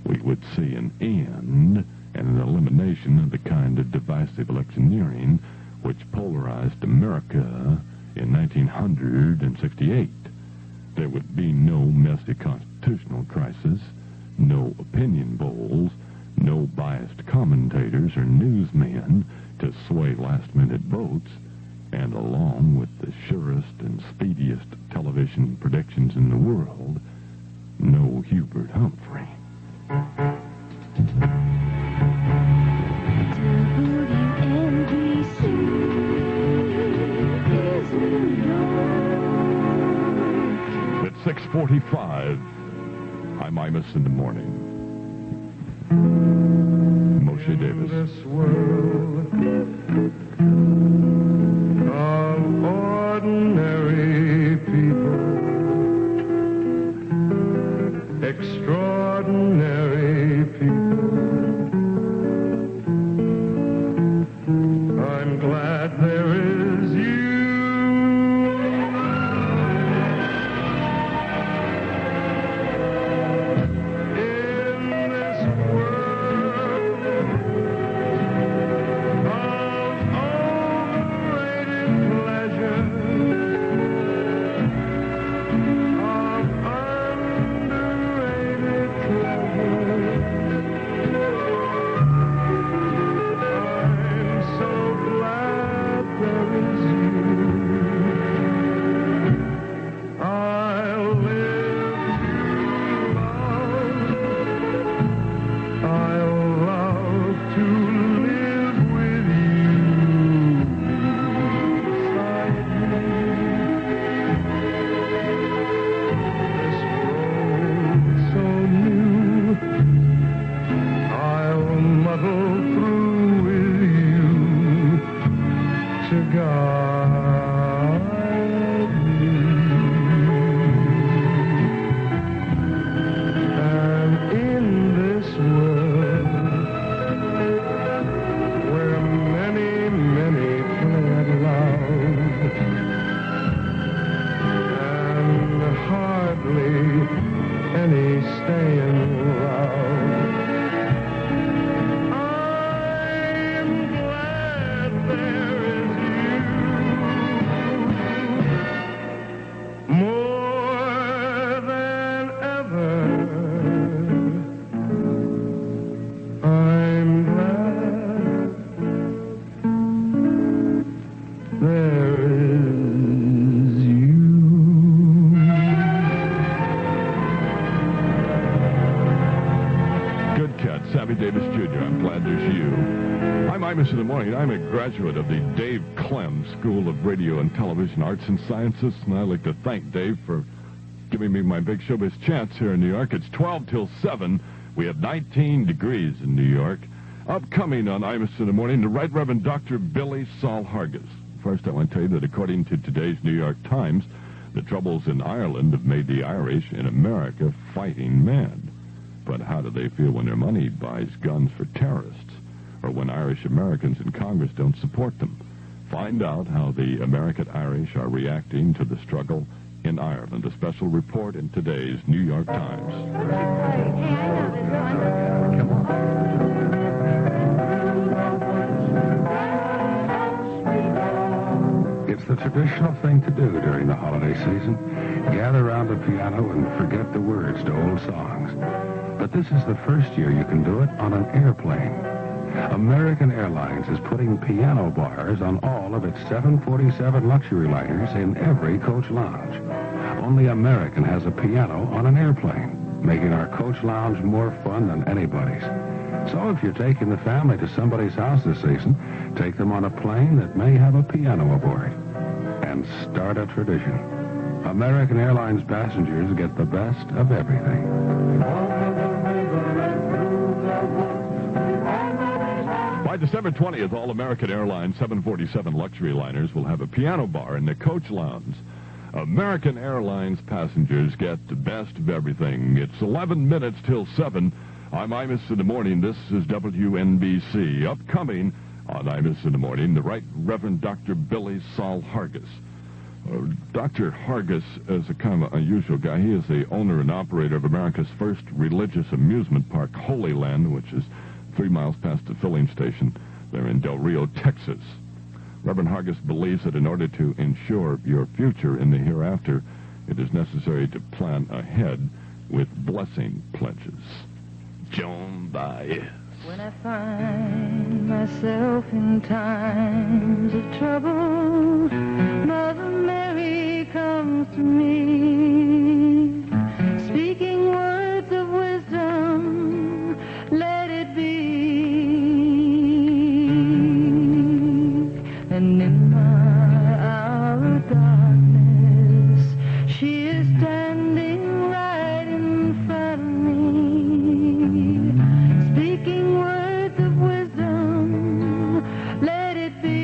We would see an end and an elimination of the kind of divisive electioneering which polarized America in 1968. There would be no messy constitutional crisis, no opinion polls, no biased commentators or newsmen to sway last-minute votes, and along with the surest and speediest television predictions in the world, no Hubert Humphrey. WNBC is New York. At 6:45, I'm Imus in the morning. Moshe Davis. This world of ordinary people, extraordinary people, I'm glad there is you. In this world of staying around. I'm glad there is you more than ever. I'm glad there is Sammy Davis Jr., I'm glad there's you. I'm Imus in the Morning. I'm a graduate of the Dave Clem School of Radio and Television Arts and Sciences, and I'd like to thank Dave for giving me my big showbiz chance here in New York. It's 12 till 7. We have 19 degrees in New York. Upcoming on Imus in the Morning, the Right Reverend Dr. Billy Saul Hargis. First, I want to tell you that according to today's New York Times, the troubles in Ireland have made the Irish in America fighting mad. But how do they feel when their money buys guns for terrorists, or when Irish Americans in Congress don't support them? Find out how the American Irish are reacting to the struggle in Ireland. A special report in today's New York Times. Come on. It's the traditional thing to do during the holiday season. Gather around the piano and forget the words to old songs. But this is the first year you can do it on an airplane. American Airlines is putting piano bars on all of its 747 luxury liners in every coach lounge. Only American has a piano on an airplane, making our coach lounge more fun than anybody's. So if you're taking the family to somebody's house this season, take them on a plane that may have a piano aboard. And start a tradition. American Airlines passengers get the best of everything. By December 20th, all American Airlines 747 luxury liners will have a piano bar in the coach lounge. American Airlines passengers get the best of everything. It's 11 minutes till 7. I'm Imus in the Morning. This is WNBC. Upcoming on Imus in the Morning, the Right Reverend Dr. Billy Saul Hargis. Dr. Hargis is a kind of unusual guy. He is the owner and operator of America's first religious amusement park, Holy Land, which is 3 miles past the filling station there in Del Rio, Texas. Reverend Hargis believes that in order to ensure your future in the hereafter, it is necessary to plan ahead with blessing pledges. Joan Baez. When I find myself in times of trouble, Mother Mary comes to me, speaking words of wisdom, let it be. And in my hour of darkness, she is standing right in front of me, speaking words of wisdom, let it be.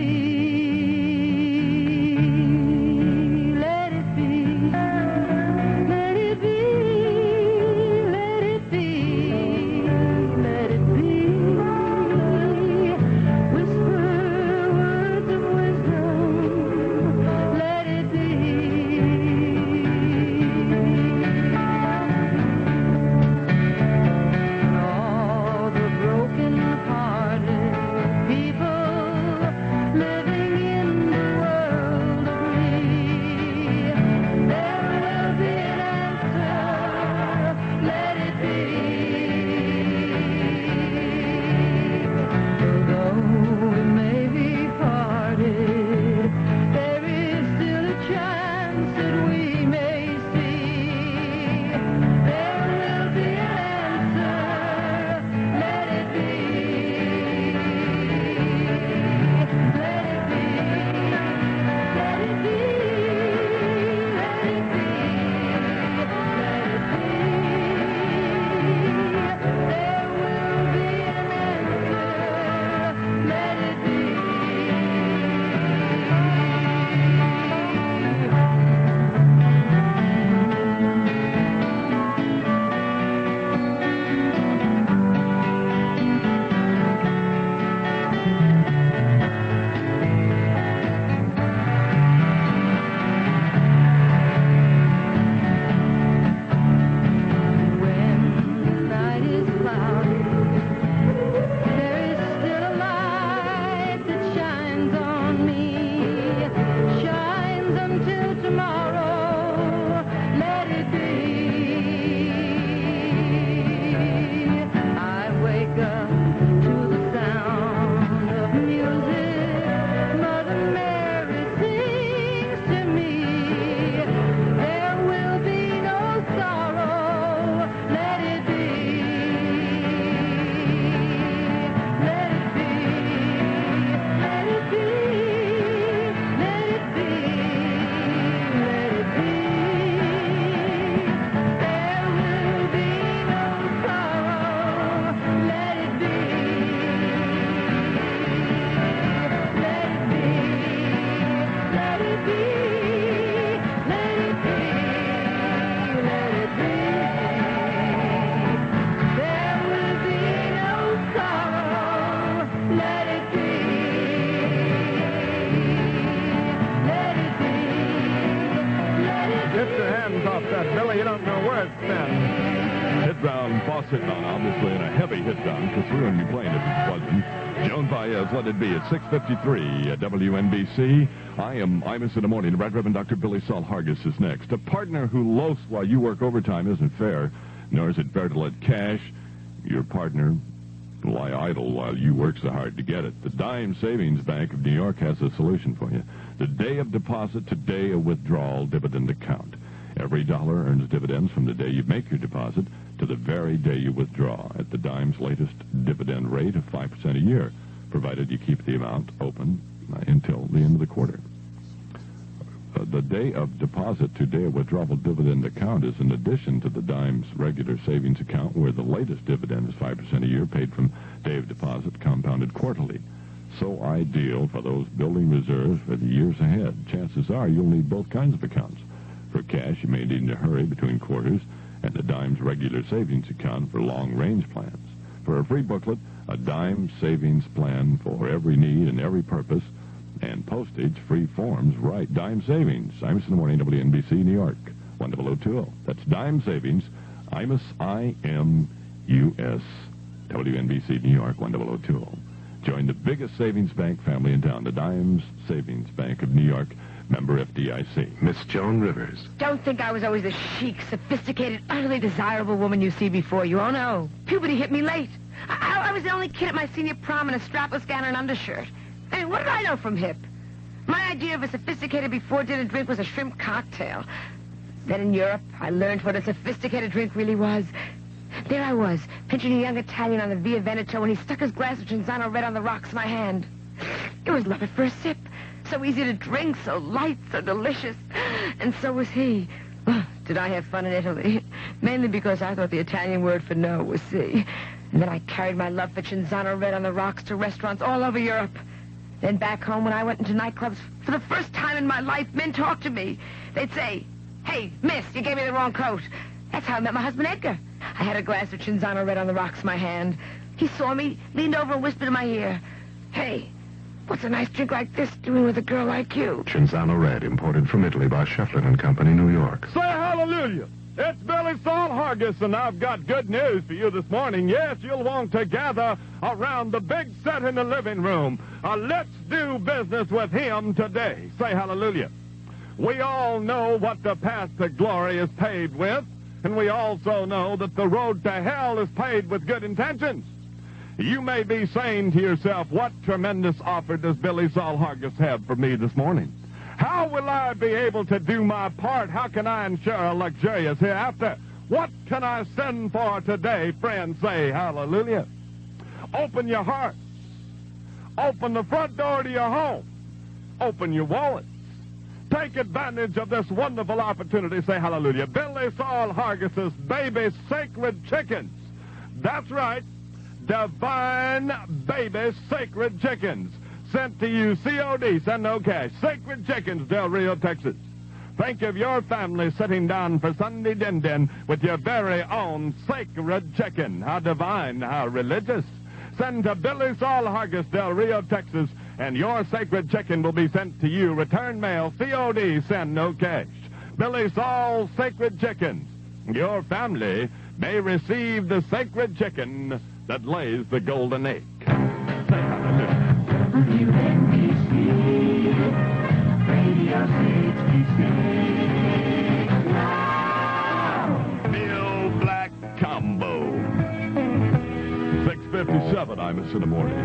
that, Billy. You don't know where it's been. Hit down, Fawcett on, obviously, and a heavy hit down, because we wouldn't be playing if it wasn't. Joan Baez, let it be at 6:53 at WNBC. I am Imus In The Morning. Right Reverend Dr. Billy Saul Hargis is next. A partner who loafs while you work overtime isn't fair, nor is it fair to let cash, your partner, lie idle while you work so hard to get it. The Dime Savings Bank of New York has a solution for you. The day of deposit to day of withdrawal dividend account. Every dollar earns dividends from the day you make your deposit to the very day you withdraw at the Dime's latest dividend rate of 5% a year, provided you keep the amount open until the end of the quarter. The day of deposit to day of withdrawal dividend account is in addition to the Dime's regular savings account, where the latest dividend is 5% a year paid from day of deposit, compounded quarterly. So ideal for those building reserves for the years ahead. Chances are you'll need both kinds of accounts. For cash, you may need to hurry between quarters, and the Dime's regular savings account for long-range plans. For a free booklet, a Dime savings plan for every need and every purpose, and postage-free forms, write Dime Savings. Imus In The Morning, WNBC New York, 10020. That's Dime Savings, Imus, I-M-U-S, WNBC New York, 10020. Join the biggest savings bank family in town, the Dime Savings Bank of New York, member FDIC. Miss Joan Rivers. Don't think I was always the chic, sophisticated, utterly desirable woman you see before you. Oh, no. Puberty hit me late. I was the only kid at my senior prom in a strapless gown and undershirt. I mean, what did I know from hip? My idea of a sophisticated before-dinner drink was a shrimp cocktail. Then in Europe, I learned what a sophisticated drink really was. There I was, pinching a young Italian on the Via Veneto when he stuck his glass of Cinzano Red on the rocks in my hand. It was love at first sip. So easy to drink, so light, so delicious. And so was he. Oh, did I have fun in Italy? Mainly because I thought the Italian word for no was sì. And then I carried my love for Cinzano Red on the rocks to restaurants all over Europe. Then back home, when I went into nightclubs, for the first time in my life, men talked to me. They'd say, "Hey, miss, you gave me the wrong coat." That's how I met my husband, Edgar. I had a glass of Cinzano Red on the rocks in my hand. He saw me, leaned over and whispered in my ear, "Hey, what's a nice drink like this doing with a girl like you?" Cinzano Red, imported from Italy by Shefflin and Company, New York. Say hallelujah. It's Billy Saul Hargis, and I've got good news for you this morning. Yes, you'll want to gather around the big set in the living room. Let's do business with him today. Say hallelujah. We all know what the path to glory is paved with, and we also know that the road to hell is paved with good intentions. You may be saying to yourself, what tremendous offer does Billy Saul Hargis have for me this morning? How will I be able to do my part? How can I ensure a luxurious hereafter? What can I send for today? Friends, say hallelujah. Open your hearts. Open the front door to your home. Open your wallets. Take advantage of this wonderful opportunity. Say hallelujah. Billy Saul Hargis's Baby Sacred Chickens. That's right. Divine Baby Sacred Chickens. Sent to you COD, send no cash. Sacred Chickens, Del Rio, Texas. Think of your family sitting down for Sunday din-din with your very own sacred chicken. How divine, how religious. Send to Billy Saul Hargis, Del Rio, Texas, and your sacred chicken will be sent to you. Return mail, COD, send no cash. Billy Saul Sacred Chickens. Your family may receive the sacred chicken that lays the golden egg. Say hallelujah. WNBC, Radio 66. Now! Bill Black Combo. 6:57, Imus In The Morning.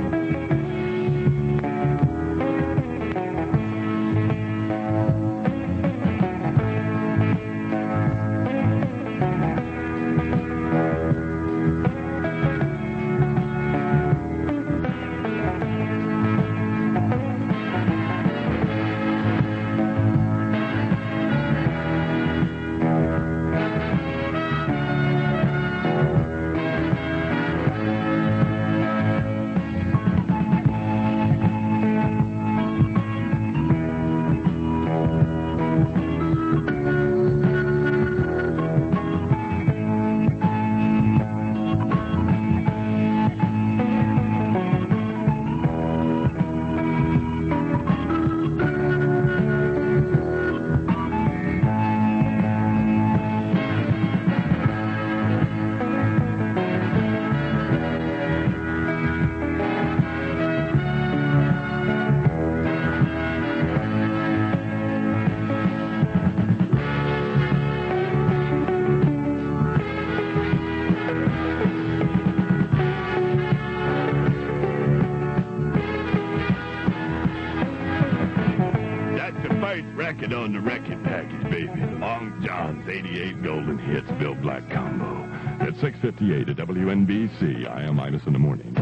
on the wrecking package, baby. Long John's 88 Golden Hits Bill Black Combo. At 6:58 at WNBC, I am Imus in the Morning.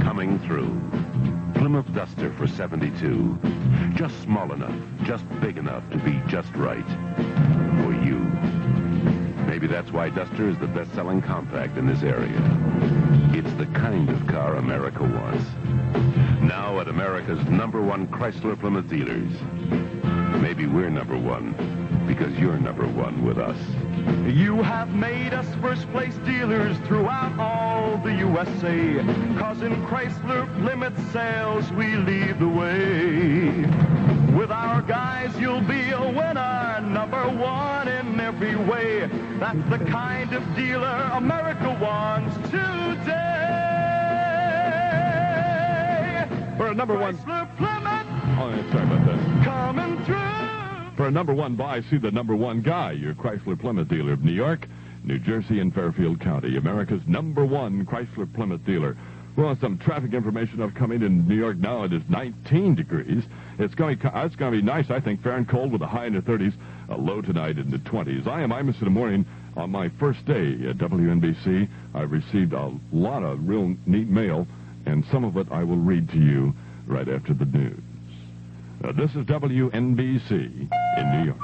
Coming through. Plymouth Duster for 72. Just small enough, just big enough to be just right. For you. Maybe that's why Duster is the best-selling compact in this area. It's the kind of car America wants. Now at America's #1 Chrysler Plymouth dealers. Maybe we're #1 because you're #1 with us. You have made us first-place dealers throughout all the USA. 'Cause in Chrysler Plymouth sales, we lead the way. With our guys, you'll be a winner, #1 in every way. That's the kind of dealer America wants today. For a #1... Chrysler Plymouth. Oh, yeah, sorry about that. Coming through. For a #1 buy, see the #1 guy, your Chrysler Plymouth dealer of New York, New Jersey, and Fairfield County. America's #1 Chrysler Plymouth dealer. Well, some traffic information upcoming in New York now. It is 19 degrees. It's going to be nice, I think, fair and cold with a high in the 30s, a low tonight in the 20s. I am Imus in the Morning. On my first day at WNBC, I received a lot of real neat mail, and some of it I will read to you right after the news. This is WNBC in New York.